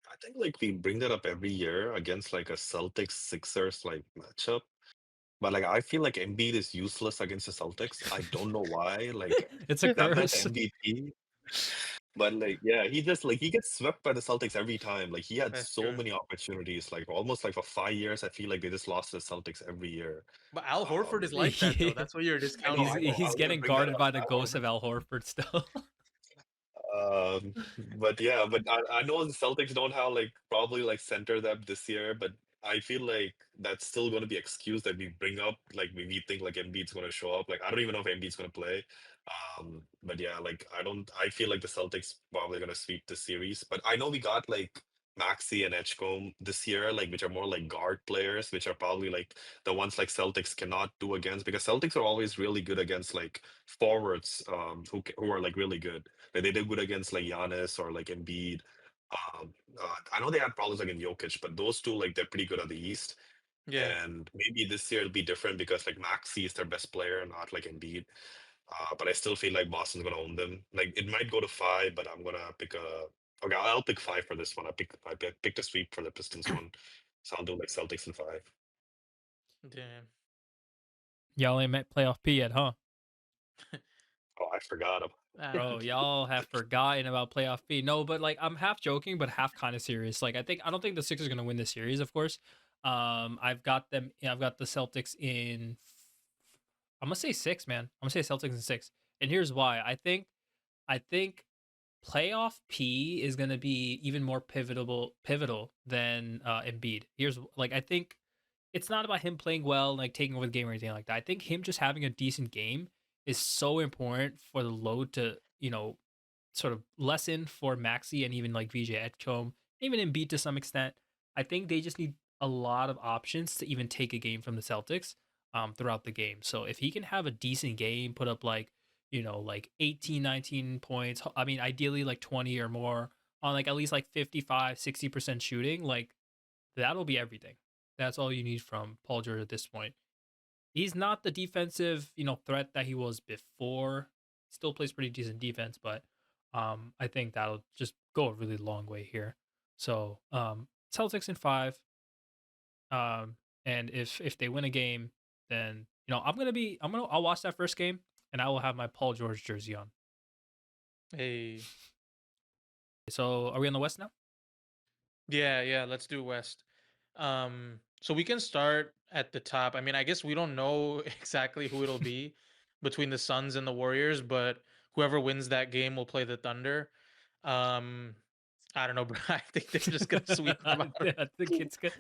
Speaker 5: I think like we bring that up every year against like a Celtics Sixers like matchup. But like I feel like Embiid is useless against the Celtics. I don't know why. Like
Speaker 2: It's a
Speaker 5: that man's
Speaker 2: curse.
Speaker 5: MVP. But like, yeah, he gets swept by the Celtics every time. Like he had
Speaker 4: That's
Speaker 5: so
Speaker 4: true.
Speaker 5: many opportunities, like almost like for 5 years, I feel like they just lost to the Celtics every year.
Speaker 4: But Al Horford is like that though.
Speaker 2: Yeah.
Speaker 4: That's what you're
Speaker 5: I know,
Speaker 2: He's
Speaker 4: discounting.
Speaker 5: I know. I
Speaker 2: he's
Speaker 5: was gonna
Speaker 2: getting
Speaker 5: bring that
Speaker 2: guarded
Speaker 5: up.
Speaker 2: by the ghost of Al Horford still.
Speaker 5: Um, but yeah, but I know the Celtics don't have like probably like center depth this year, but I feel like that's still going to be excuse that we bring up. Like we think like Embiid's going to show up. Like I don't even know if Embiid's going to play. But yeah, like I don't. I feel like the Celtics probably going to sweep the series. But I know we got like Maxi and Edgecombe this year, like which are more like guard players, which are probably like the ones like Celtics cannot do against because Celtics are always really good against like forwards who are like really good. Like they did good against like Giannis or like Embiid. I know they had problems like in Jokic, but those two like they're pretty good at the East.
Speaker 4: Yeah.
Speaker 5: And maybe this year it'll be different because like Maxi is their best player, not like Embiid. But I still feel like Boston's gonna own them. Like it might go to 5, but I'm gonna pick a. Okay, I'll pick 5 for this one. I picked a sweep for the Pistons one, so I'll do like Celtics in 5.
Speaker 4: Damn.
Speaker 2: Y'all ain't met playoff P yet, huh?
Speaker 5: Oh, I forgot.
Speaker 2: Bro, y'all have forgotten about playoff P. No, but like I'm half joking, but half kind of serious. Like I don't think the Sixers are gonna win the series, of course. I've got them. I've got the Celtics in. I'm gonna say 6, man. I'm gonna say Celtics in 6, and here's why. I think playoff P is gonna be even more pivotal than Embiid. Here's like I think it's not about him playing well, like taking over the game or anything like that. I think him just having a decent game is so important for the load to, sort of lessen for Maxi and even like VJ Edgecombe, even Embiid to some extent. I think they just need a lot of options to even take a game from the Celtics throughout the game. So if he can have a decent game, put up like, like 18, 19 points, I mean, ideally like 20 or more on like at least like 55, 60% shooting, like that'll be everything. That's all you need from Paul George at this point. He's not the defensive, threat that he was before. Still plays pretty decent defense, but I think that'll just go a really long way here. So Celtics in 5. And if they win a game, then I'll watch that first game and I will have my Paul George jersey on.
Speaker 4: Hey.
Speaker 2: So are we on the West now?
Speaker 4: Yeah, let's do West. So we can start at the top. I mean, I guess we don't know exactly who it'll be between the Suns and the Warriors, but whoever wins that game will play the Thunder. Um, I don't know, bro. I think they're just gonna sweep them out.
Speaker 2: I think it's good.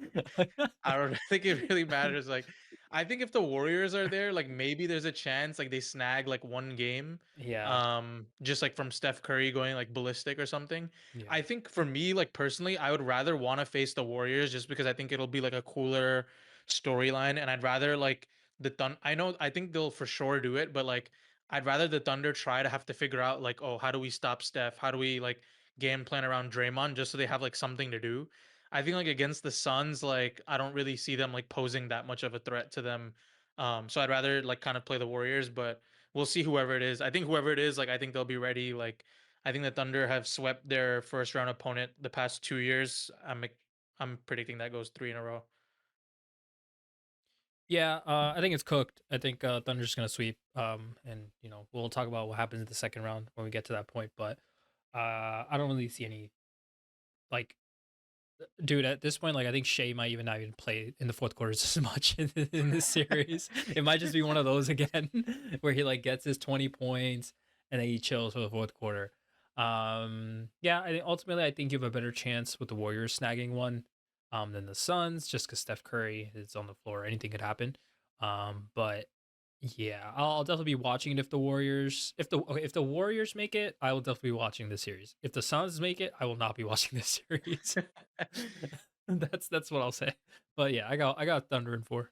Speaker 4: I don't think it really matters. Like, I think if the Warriors are there, like maybe there's a chance like they snag like one game,
Speaker 2: Yeah.
Speaker 4: just like from Steph Curry going like ballistic or something.
Speaker 2: Yeah.
Speaker 4: I think for me, like personally, I would rather want to face the Warriors just because I think it'll be like a cooler storyline, and I'd rather like the Thun. I think they'll for sure do it, but like I'd rather the Thunder try to have to figure out like, oh, how do we stop Steph? How do we like game plan around Draymond just so they have like something to do. I think like against the Suns, like I don't really see them like posing that much of a threat to them. So I'd rather like kind of play the Warriors, but we'll see whoever it is. I think whoever it is, like I think they'll be ready. Like I think the Thunder have swept their first round opponent the past 2 years. I'm predicting that goes 3 in a row.
Speaker 2: Yeah, I think it's cooked. I think Thunder's gonna sweep. And we'll talk about what happens in the second round when we get to that point. But I don't really see any like, dude. At this point, like I think Shea might even not even play in the fourth quarters as much in this series. It might just be one of those again where he like gets his 20 points and then he chills for the fourth quarter. Yeah, ultimately I think you have a better chance with the Warriors snagging one than the Suns, just because Steph Curry is on the floor. Anything could happen. But yeah, I'll definitely be watching it if the Warriors if the Warriors make it, I will definitely be watching this series. If the Suns make it, I will not be watching this series. That's what I'll say. But yeah, I got Thunder in 4.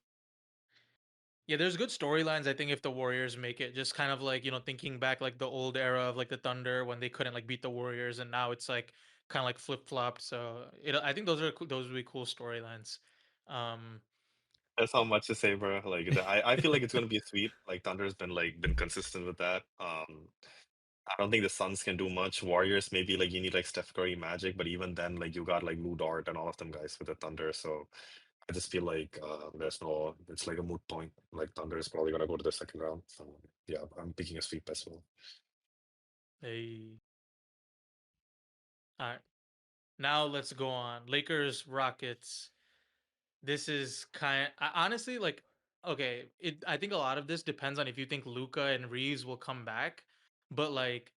Speaker 4: Yeah, there's good storylines. I think if the Warriors make it, just kind of like thinking back like the old era of like the Thunder when they couldn't like beat the Warriors, and now it's like kind of like flip flopped. So I think those would be cool storylines. Um,
Speaker 5: That's not much to say, bro. Like I feel like it's gonna be a sweep. Like Thunder's been consistent with that. I don't think the Suns can do much. Warriors maybe like you need like Steph Curry magic, but even then like you got like Lou Dort and all of them guys with the Thunder. So I just feel like it's like a moot point. Like Thunder is probably gonna go to the second round. So yeah, I'm picking a sweep as well.
Speaker 4: they All right. Now let's go on. Lakers, Rockets. This is honestly like okay. I think a lot of this depends on if you think Luca and Reeves will come back, but like,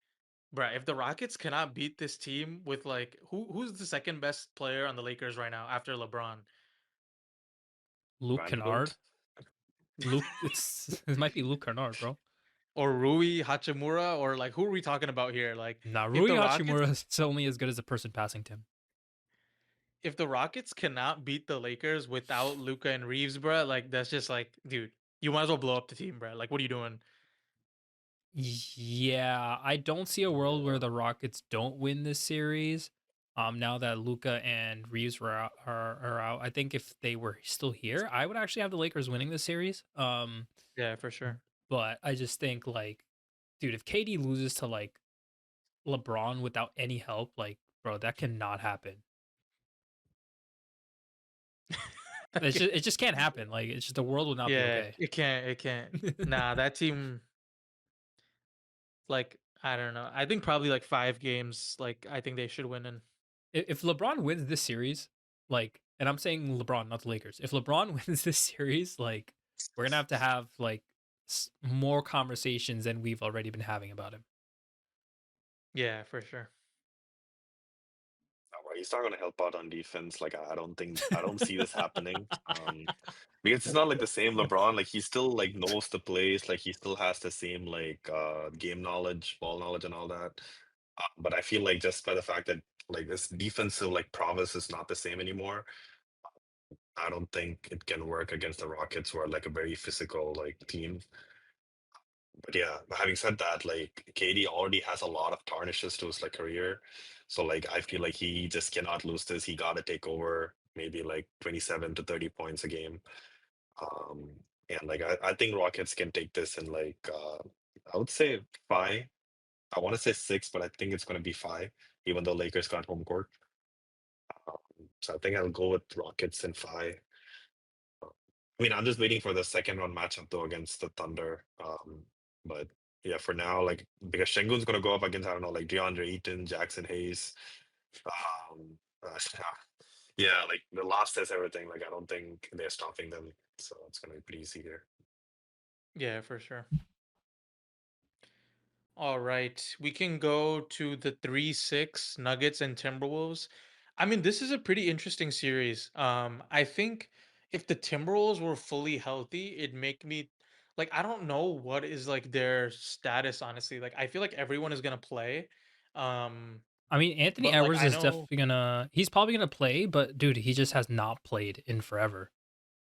Speaker 4: bruh, if the Rockets cannot beat this team with like who's the second best player on the Lakers right now after LeBron?
Speaker 2: Luke Kennard.
Speaker 5: Vanderbilt.
Speaker 2: Luke, it might be Luke Kennard, bro.
Speaker 4: Or Rui Hachimura, or like who are we talking about here? Like
Speaker 2: Nah,
Speaker 4: if
Speaker 2: Rui
Speaker 4: the Rockets
Speaker 2: Hachimura is only as good as the person passing to him.
Speaker 4: if the Rockets cannot beat the Lakers without Luca and Reeves, bruh, like that's just like, dude, you might as well blow up the team, bruh. Like, what are you doing?
Speaker 2: Yeah, I don't see a world where the Rockets don't win this series. Now that Luca and Reeves are out, I think if they were still here, I would actually have the Lakers winning this series.
Speaker 4: Yeah, for sure.
Speaker 2: But I just think like, dude, if KD loses to like LeBron without any help, like, bro, that cannot happen. It just can't happen. Like, it's just the world will not be
Speaker 4: Yeah,
Speaker 2: okay.
Speaker 4: it can't. Nah, that team, like, I don't know. I think probably like 5 games. Like, I think they should win. And
Speaker 2: If LeBron wins this series, like, and I'm saying LeBron, not the Lakers. If LeBron wins this series, like, we're gonna have like more conversations than we've already been having about him.
Speaker 4: yeah, for sure.
Speaker 5: Right, he's not going to help out on defense. Like I don't see this happening. Because it's not like the same LeBron. Like he still like knows the plays. Like he still has the same like game knowledge, ball knowledge, and all that. But I feel like just by the fact that like this defensive like prowess is not the same anymore, I don't think it can work against the Rockets, who are like a very physical like team. But yeah, but having said that, like KD already has a lot of tarnishes to his like career. So like I feel like he just cannot lose this. He gotta take over maybe like 27 to 30 points a game. Um and like I think Rockets can take this in like I would say 5. I want to say 6, but I think it's gonna be 5, even though Lakers got home court. So I think I'll go with Rockets in 5. I mean, I'm just waiting for the second round matchup though against the Thunder. But yeah, for now, like because Şengün's gonna go up against I don't know like DeAndre Ayton, Jackson Hayes. Um, yeah, like the last says everything. Like I don't think they're stopping them, so it's gonna be pretty easy here.
Speaker 4: Yeah, for sure. All right, we can go to the 3-6 Nuggets and Timberwolves. I mean, this is a pretty interesting series. I think if the Timberwolves were fully healthy, it'd make me like I don't know what is like their status honestly. Like I feel like everyone is gonna play. Um,
Speaker 2: I mean, Anthony
Speaker 4: but like
Speaker 2: Edwards
Speaker 4: I
Speaker 2: is
Speaker 4: know,
Speaker 2: definitely he's probably gonna play, but dude, he just has not played in forever.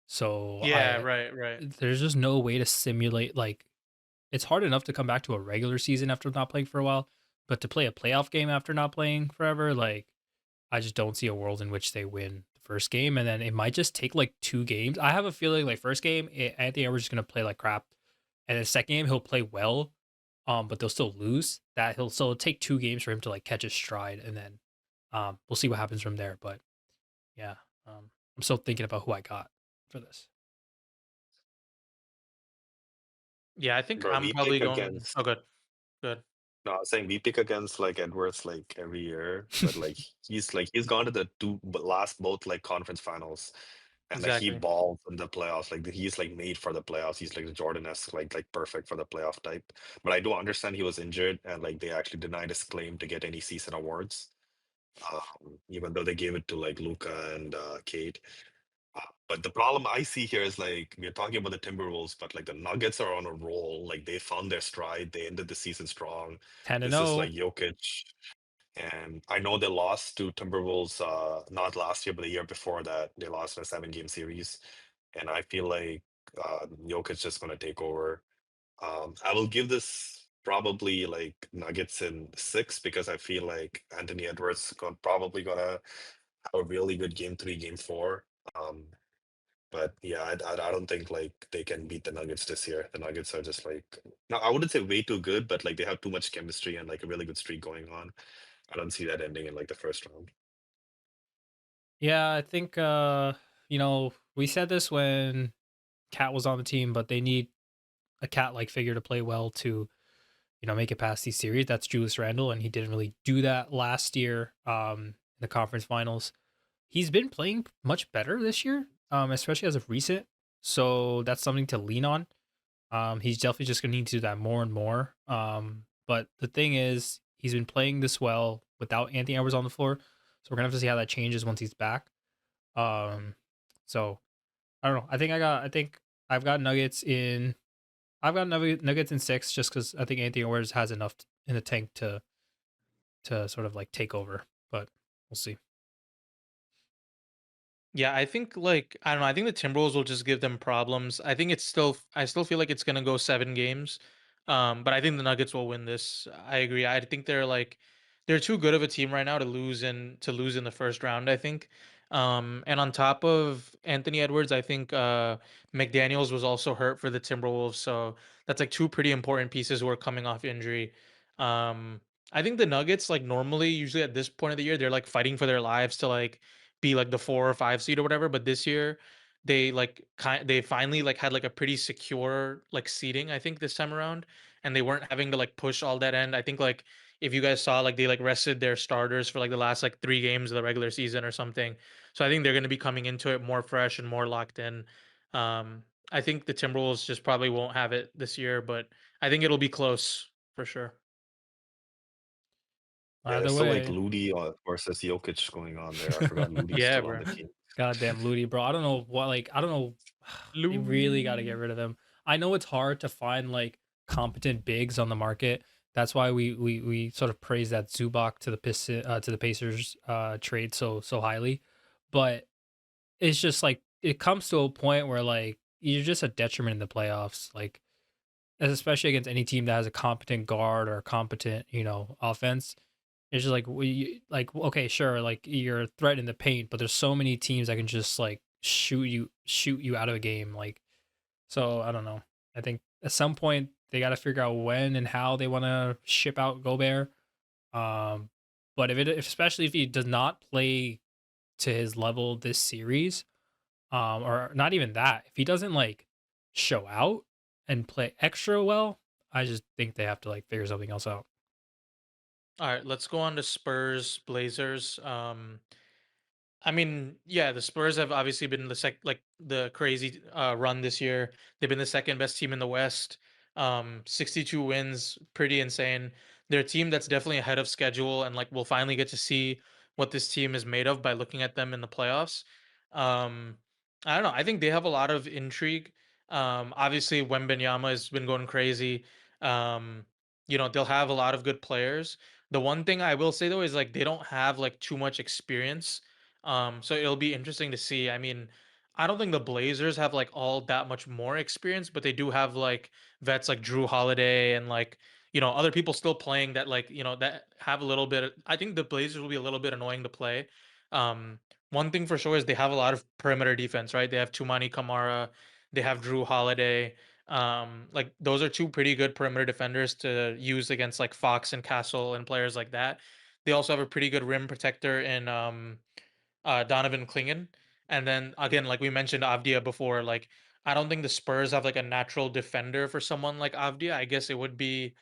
Speaker 2: So
Speaker 4: yeah, right, right.
Speaker 2: there's just no way to simulate like it's hard enough to come back to a regular season after not playing for a while, but to play a playoff game after not playing forever, like I just don't see a world in which they win the first game, and then it might just take like 2 games. I have a feeling like first game, Anthony Edwards is gonna play like crap, and then second game he'll play well, but they'll still lose. That he'll so it'll take 2 games for him to like catch his stride, and then we'll see what happens from there. But yeah, I'm still thinking about who I got for this.
Speaker 4: Yeah, I think
Speaker 5: Bro,
Speaker 4: I'm
Speaker 5: we
Speaker 4: probably
Speaker 5: pick
Speaker 4: going.
Speaker 5: against
Speaker 4: Oh, good, good.
Speaker 5: no, I was saying we pick against like Edwards like every year, but like he's gone to the last both like conference finals, and like he
Speaker 4: Exactly.
Speaker 5: balls in the playoffs. Like he's like made for the playoffs. He's like the Jordan-esque, like perfect for the playoff type. But I do understand he was injured, and like they actually denied his claim to get any season awards, even though they gave it to like Luca and Cade. But the problem I see here is like we're talking about the Timberwolves, but like the Nuggets are on a roll. Like they found their stride. They ended the season strong.
Speaker 2: 10 and
Speaker 5: This is like
Speaker 2: 0.
Speaker 5: Jokic. And I know they lost to Timberwolves not last year, but the year before that. They lost in a 7-game series. And I feel like Jokic just gonna take over. I will give this probably like Nuggets in 6 because I feel like Anthony Edwards probably gonna have a really good game 3, game 4. But yeah, I don't think like they can beat the Nuggets this year. The Nuggets are just like no, I wouldn't say way too good, but like they have too much chemistry and like a really good streak going on. I don't see that ending in like the first round.
Speaker 2: Yeah, I think we said this when Cat was on the team, but they need a cat like figure to play well to make it past these series. That's Julius Randle, and he didn't really do that last year in the conference finals. He's been playing much better this year, especially as of recent. So that's something to lean on. He's definitely just gonna need to do that more and more. But the thing is, he's been playing this well without Anthony Edwards on the floor. So we're gonna have to see how that changes once he's back. Um, so I don't know. I think I've got Nuggets in. I've got Nuggets in 6 just because I think Anthony Edwards has enough in the tank to sort of like take over. But we'll see.
Speaker 4: Yeah, I think like I don't know. I think the Timberwolves will just give them problems. I still feel like it's gonna go 7 games. But I think the Nuggets will win this. I agree. I think they're too good of a team right now to lose in the first round, I think. And on top of Anthony Edwards, I think McDaniels was also hurt for the Timberwolves. So that's like two pretty important pieces who are coming off injury. Um I think the Nuggets, like normally, usually at this point of the year, they're like fighting for their lives to like be like the 4 or 5 seed or whatever. But this year, they finally like had like a pretty secure like seating, I think, this time around, and they weren't having to like push all that end. I think like if you guys saw, like they like rested their starters for like the last like 3 games of the regular season or something. So I think they're gonna be coming into it more fresh and more locked in. I think the Timberwolves just probably won't have it this year, but I think it'll be close for sure.
Speaker 5: Yeah,
Speaker 2: Either
Speaker 5: there's still like
Speaker 2: way,
Speaker 5: Ludi versus Jokic going on there. I forgot Ludi's
Speaker 4: Yeah,
Speaker 5: still on
Speaker 4: bro.
Speaker 5: the team.
Speaker 2: goddamn Ludi, bro. I don't know what, like, I don't know. They really got to get
Speaker 4: Lou.
Speaker 2: rid of him. I know it's hard to find like competent bigs on the market. That's why we sort of praise that Zubac to the Pacers trade so highly. But it's just like it comes to a point where like you're just a detriment in the playoffs. Like especially against any team that has a competent guard or a competent, offense. It's just like like okay, sure, like you're a threat in the paint, but there's so many teams that can just like shoot you out of a game. Like so, I don't know. I think at some point they got to figure out when and how they want to ship out Gobert. Um, but especially if he does not play to his level this series, or not even that, if he doesn't like show out and play extra well, I just think they have to like figure something else out.
Speaker 4: All right, let's go on to Spurs Blazers. I mean, yeah, the Spurs have obviously been the crazy run this year. They've been the second best team in the West. 62 wins, pretty insane. They're a team that's definitely ahead of schedule, and like we'll finally get to see what this team is made of by looking at them in the playoffs. Um, I don't know. I think they have a lot of intrigue. Obviously, Wembenyama has been going crazy. Um, they'll have a lot of good players. The one thing I will say though is like they don't have like too much experience, so it'll be interesting to see. I mean, I don't think the Blazers have like all that much more experience, but they do have like vets like Drew Holiday and like, other people still playing that like, that have a little bit. I think the Blazers will be a little bit annoying to play. Um, One thing for sure is they have a lot of perimeter defense, right? They have Tumani Kamara, they have Drew Holiday. Like those are two pretty good perimeter defenders to use against like Fox and Castle and players like that. They also have a pretty good rim protector in Donovan Klingen. And then again, like we mentioned Avdia before, like I don't think the Spurs have like a natural defender for someone like Avdia. I guess it would be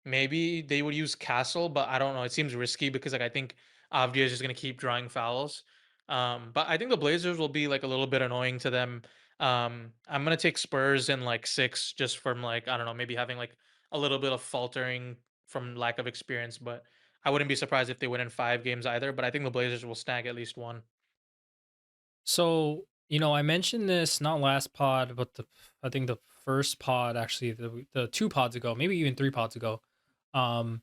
Speaker 4: maybe they would use Castle, but I don't know. It seems risky because like I think Avdia is just gonna keep drawing fouls. But I think the Blazers will be like a little bit annoying to them. I'm gonna take Spurs in like 6 just from like I don't know, maybe having like a little bit of faltering from lack of experience, but I wouldn't be surprised if they win in 5 games either. But I think the Blazers will snag at least one.
Speaker 2: So, I mentioned this not last pod, but I think the first pod actually, the 2 pods ago, maybe even 3 pods ago. Um,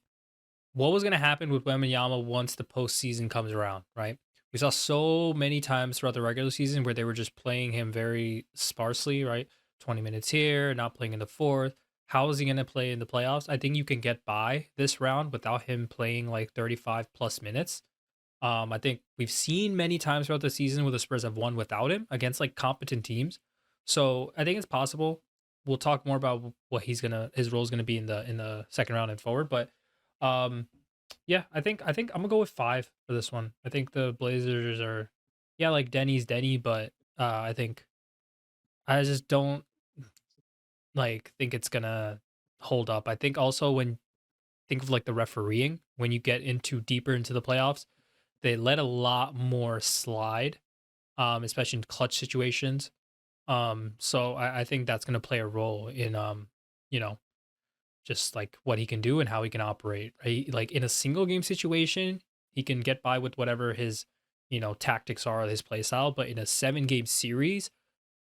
Speaker 2: what was gonna happen with Wembanyama once the postseason comes around, right? We saw so many times throughout the regular season where they were just playing him very sparsely, right? 20 minutes here, not playing in the fourth. How is he gonna play in the playoffs? I think you can get by this round without him playing like 35 plus minutes. I think we've seen many times throughout the season where the Spurs have won without him against like competent teams. So I think it's possible. We'll talk more about what his role is gonna be in the second round and forward. But um, yeah, I think I'm gonna go with 5 for this one. I think the Blazers are, yeah, like Denny's Denny, but I think I just don't like think it's gonna hold up. I think also when think of like the refereeing when you get into deeper into the playoffs. They let a lot more slide, especially in clutch situations. So I think that's gonna play a role in you know, just like what he can do and how he can operate. Right? Like in a single game situation, he can get by with whatever his, tactics are, his play style. But in a 7 game series,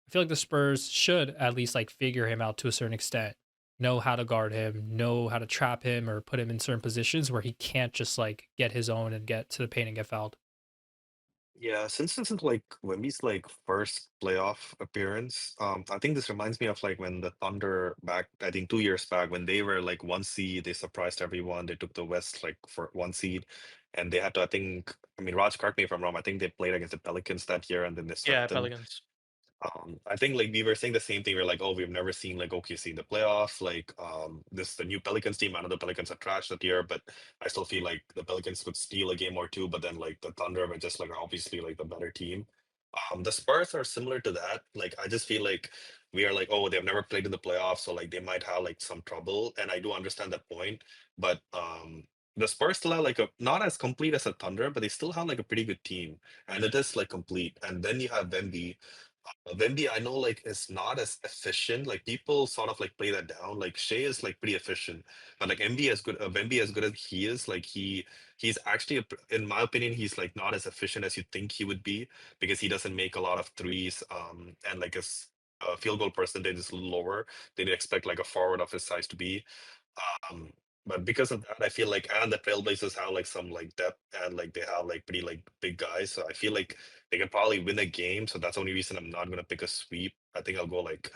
Speaker 2: I feel like the Spurs should at least like figure him out to a certain extent, know how to guard him, know how to trap him or put him in certain positions where he can't just like get his own and get to the paint and get fouled.
Speaker 5: Yeah, since this is like Wemby's like first playoff appearance, I think this reminds me of like when the Thunder back, I think 2 years back, when they were like 1 seed, they surprised everyone. They took the West like for 1 seed, and they had to, I think, I mean, Raj, correct me if I'm wrong. I think they played against the Pelicans that year, and then they
Speaker 4: Yeah,
Speaker 5: swept them.
Speaker 4: Pelicans.
Speaker 5: I think like we were saying the same thing. We're like, oh, we've never seen like OKC in the playoffs. Like, this the new Pelicans team. I know the Pelicans are trash that year, but I still feel like the Pelicans could steal a game or two. But then like the Thunder were just like obviously like the better team. The Spurs are similar to that. Like, I just feel like we are like, oh, they've never played in the playoffs, so like they might have like some trouble. And I do understand that point, but the Spurs still have like a not as complete as a Thunder, but they still have like a pretty good team, and it is like complete. And then you have Wemby. Wemby, I know like is not as efficient. Like people sort of like play that down. Like Shea is like pretty efficient, but like Wemby as good as he is, like he's actually in my opinion he's like not as efficient as you think he would be because he doesn't make a lot of threes. And like his field goal percentage is lower than you expect like a forward of his size to be. Um, but because of that, I feel like and the Trailblazers have like some like depth and like they have like pretty like big guys. So I feel like they can probably win a game. So that's the only reason I'm not gonna pick a sweep. I think I'll go like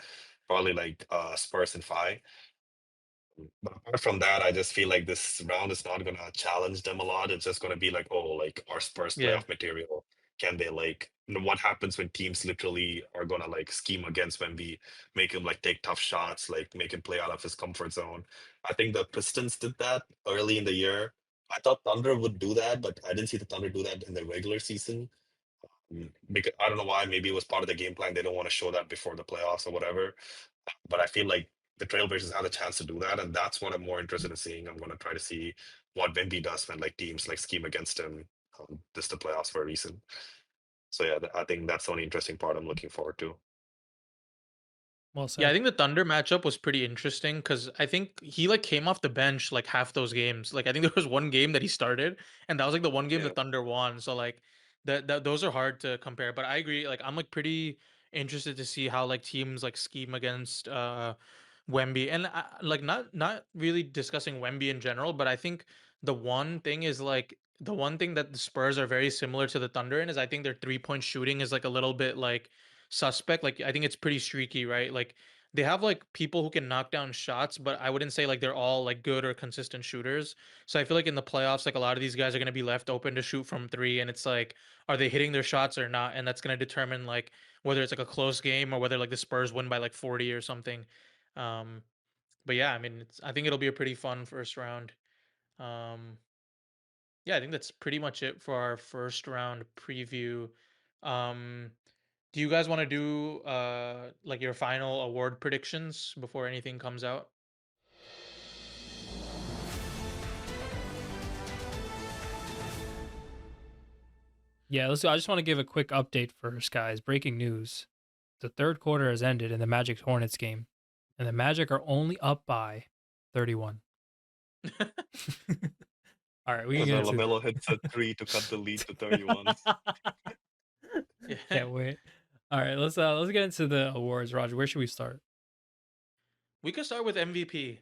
Speaker 5: probably like Spurs and five. But apart from that, I just feel like this round is not gonna challenge them a lot. It's just gonna be like, oh, like our Spurs
Speaker 4: Yeah.
Speaker 5: playoff material. Can they like what happens when teams literally are gonna like scheme against when we make him like take tough shots, like make him play out of his comfort zone. I think the Pistons did that early in the year. I thought Thunder would do that, but I didn't see the Thunder do that in the regular season. Because I don't know why. Maybe it was part of the game plan. They don't want to show that before the playoffs or whatever. But I feel like the Trailblazers had a chance to do that, and that's what I'm more interested in seeing. I'm going to try to see what Wemby does when like teams like scheme against him. This the playoffs for a reason. So yeah, I think that's the only interesting part I'm looking forward to.
Speaker 2: Well
Speaker 4: Yeah, I
Speaker 2: said.
Speaker 4: think the Thunder matchup was pretty interesting because I think he like came off the bench like half those games. Like I think there was one game that he started, and that was like the one game the
Speaker 5: Yeah.
Speaker 4: Thunder won. So like that those are hard to compare. But I agree. Like I'm like pretty interested to see how like teams like scheme against Wemby, and like not really discussing Wemby in general, but I think the one thing is like the one thing that the Spurs are very similar to the Thunder in is I think their 3-point shooting is like a little bit like suspect. Like I think it's pretty streaky, right? Like they have like people who can knock down shots, but I wouldn't say like they're all like good or consistent shooters. So I feel like in the playoffs, like a lot of these guys are going to be left open to shoot from three, and it's like, are they hitting their shots or not? And that's going to determine like whether it's like a close game or whether like the Spurs win by like 40 or something. Um, but yeah, I mean, I think it'll be a pretty fun first round. Um, yeah, I think that's pretty much it for our first round preview. Um, do you guys want to do like your final award predictions before anything comes out?
Speaker 2: Yeah, let's go. I just want to give a quick update first, guys. Breaking news. The third quarter has ended in the Magic Hornets game, and the Magic are only up by 31. All right, we can
Speaker 5: And
Speaker 2: get
Speaker 5: then
Speaker 2: into
Speaker 5: Lamelo hits a three to cut the lead to 31.
Speaker 4: Yeah.
Speaker 2: can't wait. All right, let's get into the awards. Roger, where should we start?
Speaker 4: We could start with MVP.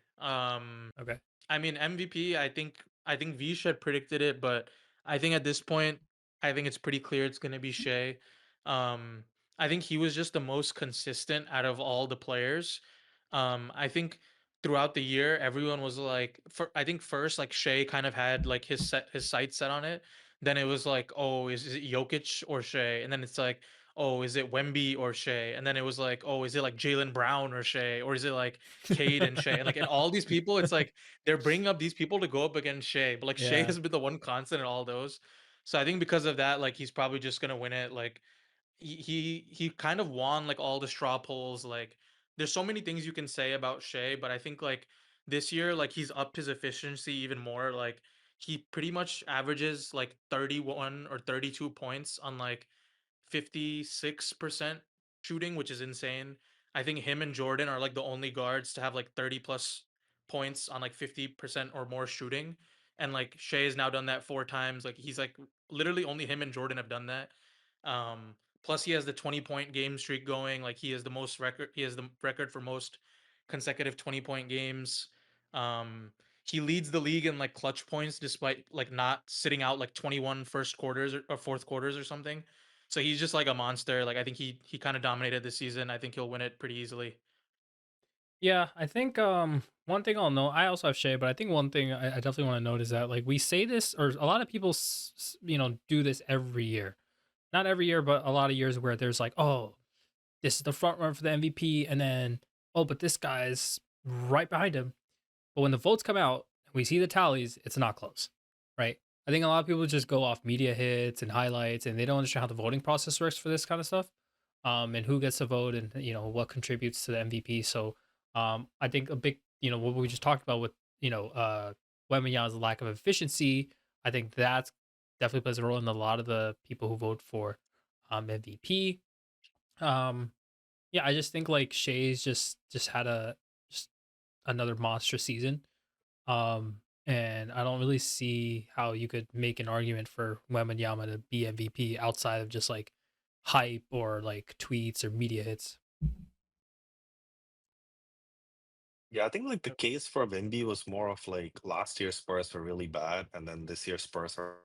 Speaker 2: Okay.
Speaker 4: I mean MVP. I think V had predicted it, but I think at this point, I think it's pretty clear it's going to be Shea. Um, I think he was just the most consistent out of all the players. I think throughout the year, everyone was like, I think first like Shea kind of had like his sights set on it. Then it was like, oh, is it Jokic or Shea? And then it's like, oh, is it Wemby or Shea? And then it was like, oh, is it like Jalen Brown or Shea? Or is it like Cade and Shea? And like, and all these people, it's like they're bringing up these people to go up against Shea, but like Shea
Speaker 2: Yeah.
Speaker 4: has been the one constant in all those. So I think because of that, like he's probably just gonna win it. Like he kind of won like all the straw polls. Like there's so many things you can say about Shea, but I think like this year, like he's upped his efficiency even more. Like he pretty much averages like 31 or 32 points on like 56% shooting, which is insane. I think him and Jordan are like the only guards to have like 30 plus points on like 50% or more shooting. And like Shea has now done that 4 times. Like he's like literally only him and Jordan have done that. Plus he has the 20-point game streak going. Like he has the record for most consecutive 20-point games. Um he leads the league in like clutch points despite like not sitting out like 21 first quarters or fourth quarters or something. So he's just like a monster. Like I think he kind of dominated this season. I think he'll win it pretty easily.
Speaker 2: Yeah, I think one thing I'll know. I also have Shay, but I think one thing I definitely want to note is that like we say this, or a lot of people, do this every year. Not every year, but a lot of years where there's like, oh, this is the front runner for the MVP, and then oh, but this guy's right behind him. But when the votes come out, we see the tallies, it's not close, right? I think a lot of people just go off media hits and highlights, and they don't understand how the voting process works for this kind of stuff, and who gets to vote, and what contributes to the MVP. So, I think a big, what we just talked about with Wembanyama's lack of efficiency. I think that's definitely plays a role in a lot of the people who vote for MVP. Um, yeah, I just think like Shay's just had just another monster season. And I don't really see how you could make an argument for Wembanyama to be MVP outside of just like hype or like tweets or media hits.
Speaker 5: Yeah, I think like the case for Wemby was more of like last year's Spurs were really bad, and then this year's Spurs are.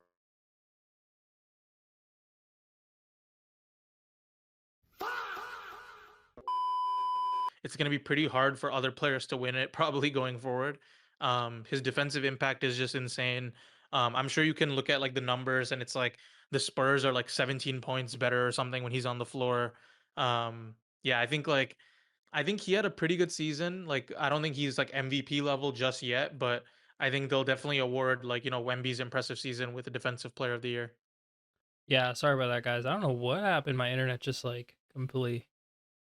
Speaker 4: It's going to be pretty hard for other players to win it probably going forward. His defensive impact is just insane. I'm sure you can look at like the numbers and it's like the Spurs are like 17 points better or something when he's on the floor. Yeah, I think he had a pretty good season. Like I don't think he's like MVP level just yet, but I think they'll definitely award like, Wemby's impressive season with the defensive player of the year.
Speaker 2: Yeah, sorry about that, guys. I don't know what happened. My internet just like completely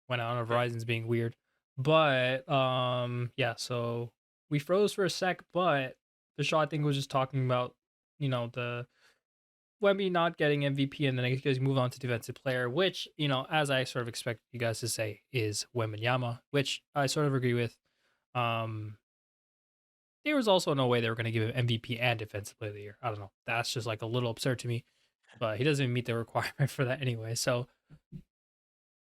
Speaker 2: went out. On
Speaker 4: Okay.
Speaker 2: Verizon's being weird, but yeah. So we froze for a sec, but the show I think was just talking about the Wemby not getting MVP, and then I guess move on to defensive player, which, as I sort of expected you guys to say, is Wembanyama, which I sort of agree with. Um, there was also no way they were going to give him MVP and defensive player of the year. I don't know. That's just like a little absurd to me, but he doesn't even meet the requirement for that anyway. So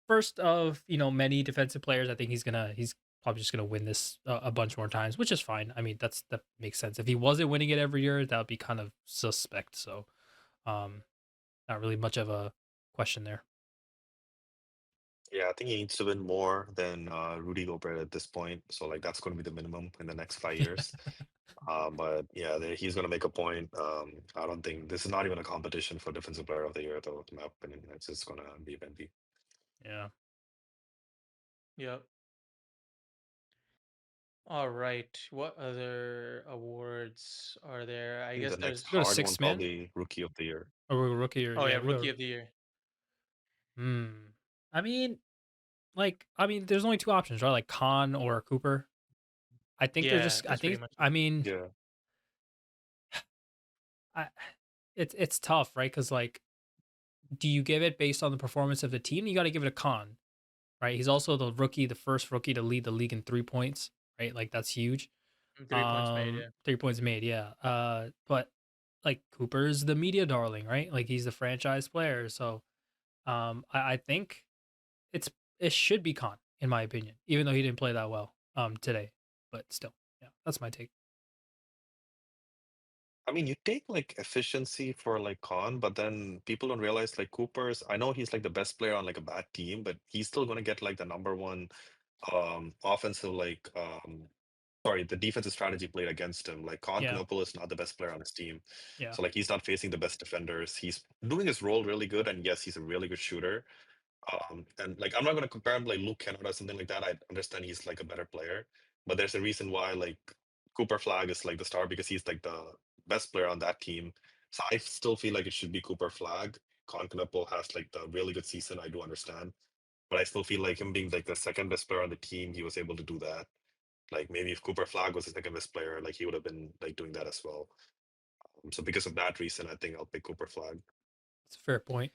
Speaker 2: first of many defensive players, I think he's probably just gonna win this a bunch more times, which is fine. I mean, that makes sense. If he wasn't winning it every year, that would be kind of suspect. So, um, not really much of a question there.
Speaker 5: Yeah, I think he needs to win more than Rudy Gobert at this point. So like that's going to be the minimum in the next 5 years. But yeah, he's going to make a point. I don't think this is not even a competition for Defensive Player of the Year, though. In my opinion, it's just going to be Wemby.
Speaker 2: Yeah.
Speaker 4: Yep. All right. What other awards are there?
Speaker 5: I
Speaker 4: I
Speaker 5: think
Speaker 4: guess
Speaker 5: the next
Speaker 2: Go to
Speaker 5: hard one
Speaker 2: sixth man
Speaker 5: probably Rookie of the Year.
Speaker 2: or rookie or
Speaker 4: Oh yeah,
Speaker 2: yeah, we
Speaker 4: rookie
Speaker 2: go.
Speaker 4: of the year.
Speaker 2: Hmm. I mean, there's only two options, right? Like Khan or Cooper. I think they're
Speaker 4: Yeah,
Speaker 2: just. I
Speaker 4: that's pretty
Speaker 2: think.
Speaker 4: much
Speaker 2: I
Speaker 4: it.
Speaker 2: mean,
Speaker 5: Yeah.
Speaker 2: I. It's tough, right? Because like, do you give it based on the performance of the team? You got to give it a Khan, right? He's also the first rookie to lead the league in 3 points, right? Like that's huge.
Speaker 4: 3 points made, yeah.
Speaker 2: 3 points made, yeah. But like Cooper's the media darling, right? Like he's the franchise player. So I think it should be Khan, in my opinion, even though he didn't play that well today. But still, yeah, that's my take.
Speaker 5: I mean, you take like efficiency for like Khan, but then people don't realize like Cooper's. I know he's like the best player on like a bad team, but he's still going to get like the number one offensive sorry, the defensive strategy played against him. Like
Speaker 2: Yeah,
Speaker 5: Concanopoulos is not the best player on his team.
Speaker 2: yeah,
Speaker 5: So like he's not facing the best defenders. He's doing his role really good. And yes, he's a really good shooter. And like I'm not gonna compare him to, like Luke Kennard or something like that. I understand he's like a better player, but there's a reason why like Cooper Flag is like the star because he's like the best player on that team. So I still feel like it should be Cooper Flag. Concanopoulos has like the really good season. I do understand, but I still feel like him being like the second best player on the team, he was able to do that. Like maybe if Cooper Flag was the second best player, like he would have been like doing that as well. So because of that reason, I think I'll pick Cooper Flag.
Speaker 2: It's a fair point.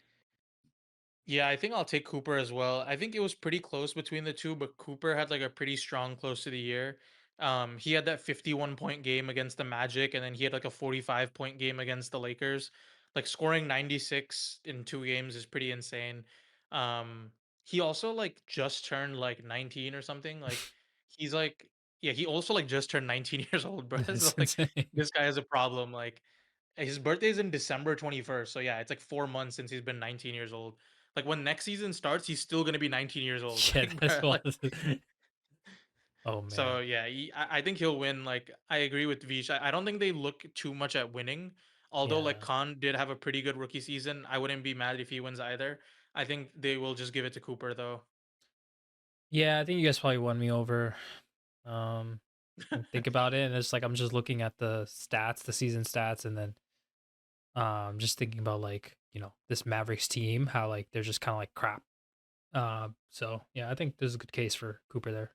Speaker 4: Yeah, I think I'll take Cooper as well. I think it was pretty close between the two, but Cooper had like a pretty strong close to the year. He had that 51-point game against the Magic, and then he had like a 45-point game against the Lakers. Like scoring 96 in 2 games is pretty insane. Um, he also like just turned like 19 or something. Like he's like, yeah, he also like just turned 19 years old, bro. So
Speaker 2: That's
Speaker 4: like
Speaker 2: insane.
Speaker 4: this guy has a problem. Like his birthday's in December 21st. So yeah, it's like 4 months since he's been 19 years old. Like when next season starts, he's still gonna be 19 years old.
Speaker 2: Yeah,
Speaker 4: Like,
Speaker 2: that's
Speaker 4: bro, like
Speaker 2: what. Oh
Speaker 4: so
Speaker 2: man.
Speaker 4: yeah, I think he'll win. Like I agree with Vish. I don't think they look too much at winning. Although like
Speaker 2: Yeah.
Speaker 4: Khan did have a pretty good rookie season, I wouldn't be mad if he wins either. I think they will just give it to Cooper though.
Speaker 2: Yeah, I think you guys probably won me over. Um, and think about it, and it's like I'm just looking at the stats, the season stats, and then just thinking about like this Mavericks team, how like they're just kind of like crap. So yeah, I think there's a good case for Cooper there.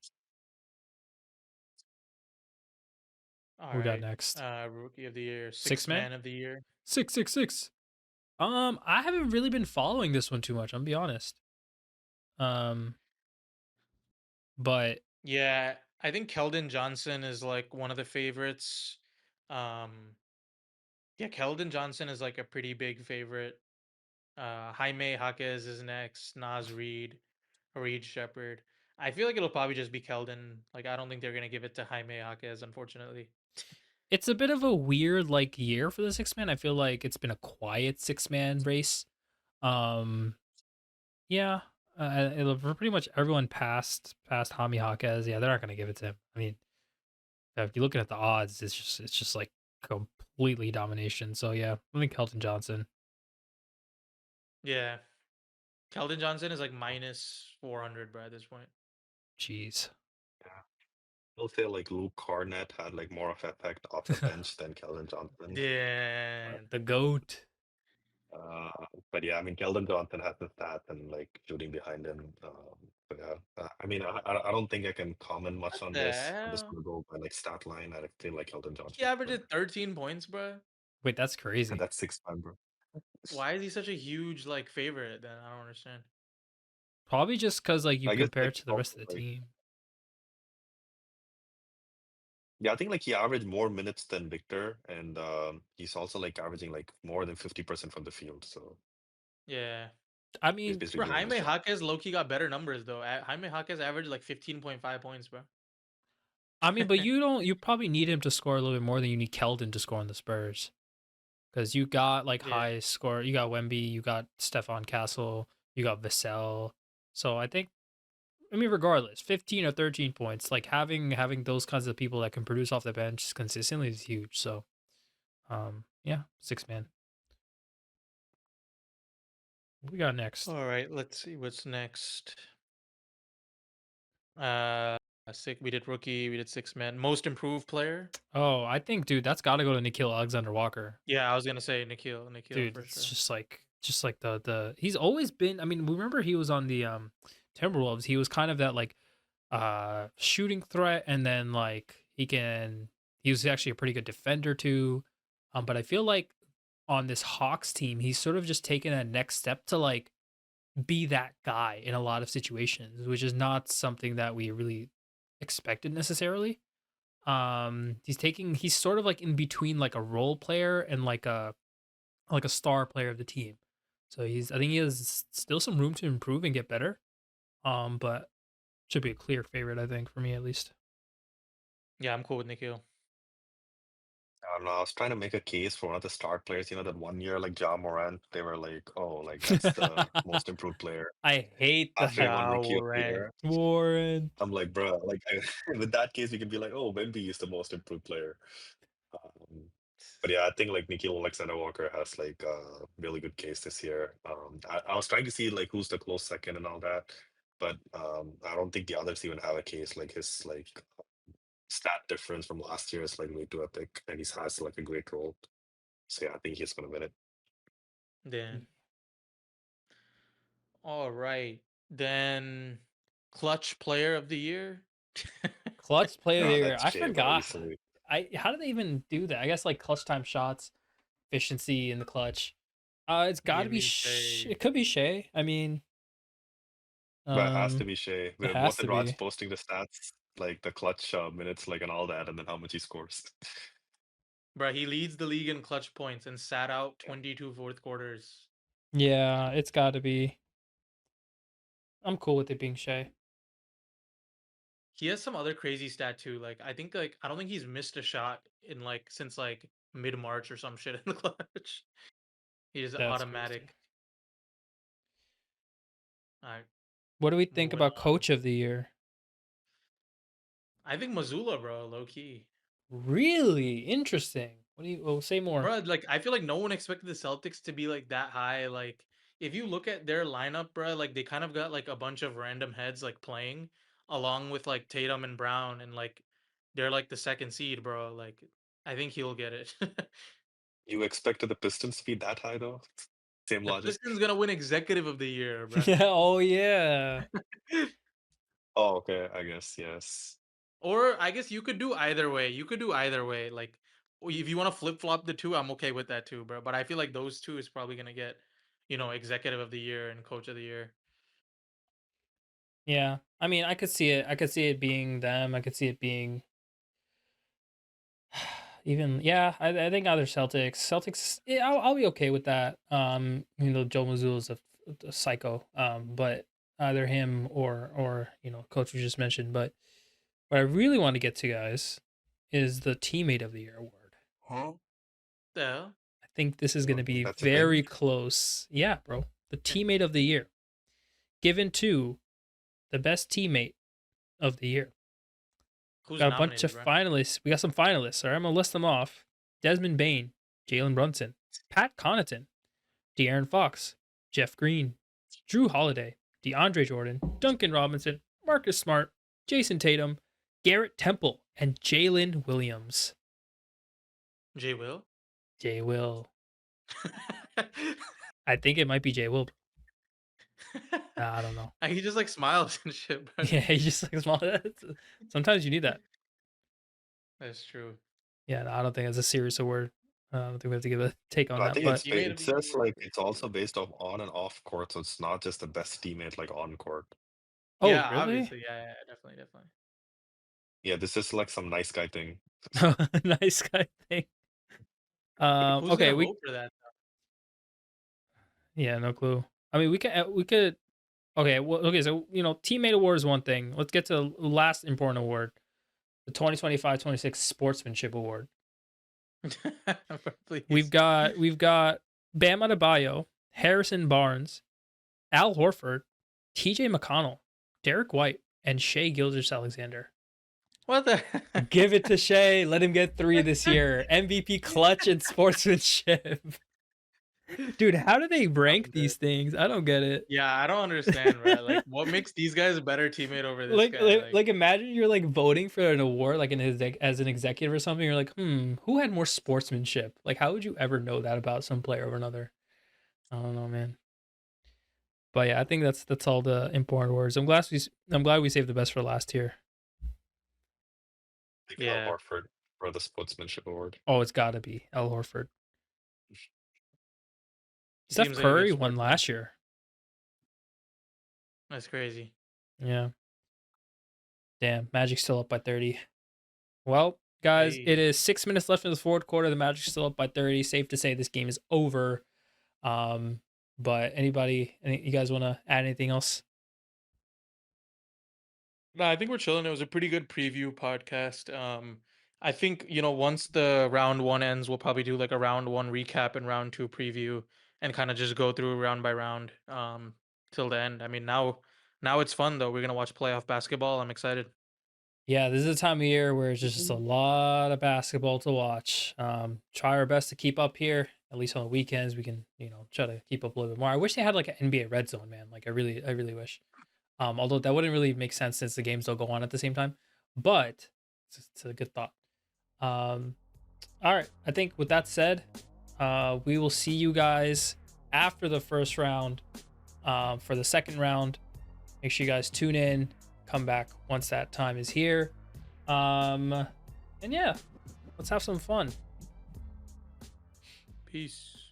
Speaker 4: All
Speaker 2: What we got
Speaker 4: right.
Speaker 2: next?
Speaker 4: Rookie of the year,
Speaker 2: Six
Speaker 4: sixth
Speaker 2: man,
Speaker 4: man of the year.
Speaker 2: 666. I haven't really been following this one too much. I'm gonna be honest. Um, but
Speaker 4: Yeah, I think Keldon Johnson is like one of the favorites. Um, yeah, Keldon Johnson is like a pretty big favorite. Jaime Jaquez is next. Nas Reed, Reed Shepard. I feel like it'll probably just be Keldon. Like I don't think they're gonna give it to Jaime Jaquez, unfortunately.
Speaker 2: it's a bit of a weird like year for the six man. I feel like it's been a quiet six man race. Um, yeah, for pretty much everyone past Hami Jaquez. Yeah, they're not gonna give it to him. I mean, if you're looking at the odds, it's just like completely domination. So yeah, I think Kelton Johnson.
Speaker 4: Yeah, Keldon Johnson is like minus 400, bro, at this point.
Speaker 2: Jeez.
Speaker 5: Yeah. I'll say like Luke Cornett had like more of effect off the bench than Keldon Johnson.
Speaker 4: Yeah,
Speaker 2: The goat.
Speaker 5: Uh, but yeah, I mean, Keldon Johnson has the stats and like shooting behind him. But yeah, I mean, I don't think I can comment much
Speaker 4: what
Speaker 5: on
Speaker 4: the
Speaker 5: this. I'm just
Speaker 4: hell?
Speaker 5: gonna go by like stat line. I feel like Keldon
Speaker 4: He
Speaker 5: Johnson should win.
Speaker 4: averaged 13 points, bro.
Speaker 2: Wait, that's
Speaker 5: And
Speaker 2: crazy.
Speaker 5: that's 6 man, bro.
Speaker 4: Why is he such a huge like favorite? Then I don't understand.
Speaker 2: Probably just because like you
Speaker 5: I guess
Speaker 2: compare
Speaker 5: like
Speaker 2: it to
Speaker 5: it's
Speaker 2: the rest
Speaker 5: also
Speaker 2: of the
Speaker 5: like
Speaker 2: team.
Speaker 5: yeah, I think like he averaged more minutes than Victor, and he's also like averaging like more than 50% from the field. So
Speaker 4: Yeah,
Speaker 2: I
Speaker 5: he's
Speaker 2: mean,
Speaker 5: basically
Speaker 4: bro.
Speaker 5: doing his
Speaker 4: Jaime
Speaker 5: job.
Speaker 4: Jaquez low-key got better numbers though. Jaime Jaquez averaged like 15.5 points, bro.
Speaker 2: but you don't. You probably need him to score a little bit more than you need Keldon to score on the Spurs. Because you got like
Speaker 4: Yeah.
Speaker 2: high score, you got Wemby, you got Stefan Castle, you got Vassell. So I think, I mean, regardless, 15 or 13 points, like having those kinds of people that can produce off the bench consistently is huge. So, yeah, six man. What we got next?
Speaker 4: All right, let's see what's next. Uh, Sick. We did rookie. We did six man. Most improved player.
Speaker 2: Oh, I think, dude, that's got to go to Nikhil Alexander Walker.
Speaker 4: Yeah, I was gonna say Nikhil. Nikhil
Speaker 2: Dude,
Speaker 4: for
Speaker 2: it's
Speaker 4: sure.
Speaker 2: just like the he's always been. I mean, remember he was on the Timberwolves. He was kind of that like shooting threat, and then like he was actually a pretty good defender too. But I feel like on this Hawks team, he's sort of just taken a next step to like be that guy in a lot of situations, which is not something that we really expected necessarily. He's sort of like in between like a role player and like a star player of the team. So I think he has still some room to improve and get better. But should be a clear favorite, I think, for me at least.
Speaker 4: Yeah, I'm cool with Nikhil.
Speaker 5: I don't know. I was trying to make a case for one of the star players. You know, that 1 year like Ja Morant, they were like, oh, like that's the most improved player.
Speaker 2: I hate
Speaker 5: After he
Speaker 2: that.
Speaker 5: won
Speaker 4: Ja
Speaker 5: Rookie of the
Speaker 4: Morant.
Speaker 5: Year,
Speaker 2: Warren.
Speaker 5: I'm like, bro, like with that case, we can be like, oh, Wemby is the most improved player. Um, but yeah, I think like Nikhil Alexander Walker has like a really good case this year. I was trying to see like who's the close second and all that, but I don't think the others even have a case. Like his like stat difference from last year is like way too epic, and he has like a great role. So yeah, I think he's gonna win it.
Speaker 4: Yeah. All right. Then clutch player of the year.
Speaker 2: Clutch player of the
Speaker 5: Oh,
Speaker 2: year.
Speaker 5: that's
Speaker 2: I
Speaker 5: Shea, bro.
Speaker 2: forgot.
Speaker 5: Easily.
Speaker 2: How did they even do that? I guess like clutch time shots, efficiency in the clutch. It's got to
Speaker 4: Give
Speaker 2: be.
Speaker 4: me Shea.
Speaker 2: It could be Shea. I mean,
Speaker 5: But it has to be Shea.
Speaker 2: it has to
Speaker 5: Wasn't Raj
Speaker 2: be.
Speaker 5: posting the stats, like the clutch minutes, like and all that, and then how much he scores?
Speaker 4: Bro, he leads the league in clutch points and sat out 22 fourth quarters.
Speaker 2: Yeah, it's got to be. I'm cool with it being Shea.
Speaker 4: He has some other crazy stat too. Like I think like I don't think he's missed a shot in like since like mid-March or some shit in the clutch. He's
Speaker 2: That's
Speaker 4: automatic.
Speaker 2: crazy.
Speaker 4: All right,
Speaker 2: What do we think
Speaker 4: moving
Speaker 2: about
Speaker 4: on.
Speaker 2: coach of the year?
Speaker 4: I think Mazzulla, bro, low key.
Speaker 2: Really interesting. What do you? Well, say more.
Speaker 4: Bro, like I feel like no one expected the Celtics to be like that high. Like if you look at their lineup, bro, like they kind of got like a bunch of random heads like playing along with like Tatum and Brown and like they're like the second seed, bro. Like I think he'll get it.
Speaker 5: You expected the Pistons to be that high though? Same
Speaker 4: The
Speaker 5: logic.
Speaker 4: Pistons gonna win executive of the year, bro.
Speaker 2: Yeah. Oh yeah.
Speaker 5: Oh, okay. I guess yes.
Speaker 4: Or I guess you could do either way. You could do either way. Like if you want to flip flop the two, I'm okay with that too, bro. But I feel like those two is probably gonna get, executive of the year and coach of the year.
Speaker 2: Yeah. I mean, I could see it. I could see it being them. I could see it being even. Yeah. I think either Celtics. Celtics. Yeah, I'll be okay with that. Joe Mazzulla is a psycho. But either him or coach we just mentioned. But what I really want to get to, guys, is the teammate of the year award.
Speaker 3: Huh?
Speaker 4: Yeah.
Speaker 2: I think this is going to be
Speaker 5: That's a thing?
Speaker 2: very close. Yeah, bro. The teammate of the year given to the best teammate of the year.
Speaker 4: Who's
Speaker 2: Got a bunch
Speaker 4: nominated,
Speaker 2: of
Speaker 4: bro?
Speaker 2: finalists. We got some finalists. All right, I'm gonna list them off: Desmond Bain, Jalen Brunson, Pat Connaughton, De'Aaron Fox, Jeff Green, Drew Holiday, DeAndre Jordan, Duncan Robinson, Marcus Smart, Jason Tatum, Garrett Temple, and Jalen Williams.
Speaker 4: Jay Will.
Speaker 2: Jay Will. I think it might be Jay Will. I don't know.
Speaker 4: He just like smiles and shit, bro.
Speaker 2: Yeah, he just like small. Sometimes you need that.
Speaker 4: That's true.
Speaker 2: Yeah, no, I don't think it's a serious award. I don't think we have to give a take on
Speaker 5: I
Speaker 2: that.
Speaker 5: think
Speaker 2: But
Speaker 5: it's
Speaker 4: Teammate
Speaker 5: it
Speaker 4: of the
Speaker 5: says
Speaker 4: year.
Speaker 5: like it's also based off on and off court, so it's not just the best teammate like on court.
Speaker 2: oh,
Speaker 4: Yeah,
Speaker 2: really?
Speaker 4: obviously. Yeah, definitely.
Speaker 5: Yeah, this is like some nice guy thing.
Speaker 2: Nice guy thing.
Speaker 4: Who's
Speaker 2: Okay,
Speaker 4: gonna vote for that?
Speaker 2: yeah, no clue. I mean, we could. Okay, well, okay. So teammate award is one thing. Let's get to the last important award, the 2025-26 Sportsmanship Award.
Speaker 4: Please.
Speaker 2: We've got Bam Adebayo, Harrison Barnes, Al Horford, T.J. McConnell, Derek White, and Shea Gilgeous-Alexander.
Speaker 4: What the?
Speaker 2: Give it to Shea. Let him get 3 this year. MVP clutch and sportsmanship. Dude, how do they rank these things? I don't get it.
Speaker 4: Yeah, I don't understand, bro. Like, what makes these guys a better teammate over this guy?
Speaker 2: Like imagine you're like voting for an award like as an executive or something. You're like, who had more sportsmanship? Like, how would you ever know that about some player over another? I don't know, man. But yeah, I think that's all the important words. I'm glad we saved the best for last here.
Speaker 5: Like
Speaker 4: Yeah.
Speaker 5: Al Horford for the sportsmanship award.
Speaker 2: Oh, it's got to be Al Horford. Steph
Speaker 4: Seems like a good
Speaker 2: Curry won
Speaker 4: sportsman.
Speaker 2: last year.
Speaker 4: That's crazy.
Speaker 2: Yeah. Damn, Magic's still up by 30. Well, guys,
Speaker 4: Hey.
Speaker 2: it is 6 minutes left in the fourth quarter. The Magic's still up by 30. Safe to say this game is over. But you guys want to add anything else?
Speaker 4: No, I think we're chilling. It was a pretty good preview podcast. I think, once the round one ends, we'll probably do like a round one recap and round two preview and kind of just go through round by round till the end. I mean, now it's fun though. We're gonna watch playoff basketball. I'm excited.
Speaker 2: Yeah, this is a time of year where it's just a lot of basketball to watch. Try our best to keep up here. At least on the weekends, we can, try to keep up a little bit more. I wish they had like an NBA Red Zone, man. Like I really wish. Although that wouldn't really make sense since the games don't go on at the same time. But it's a good thought. All right. I think with that said, we will see you guys after the first round. For the second round, make sure you guys tune in. Come back once that time is here. And yeah, let's have some fun.
Speaker 4: Peace.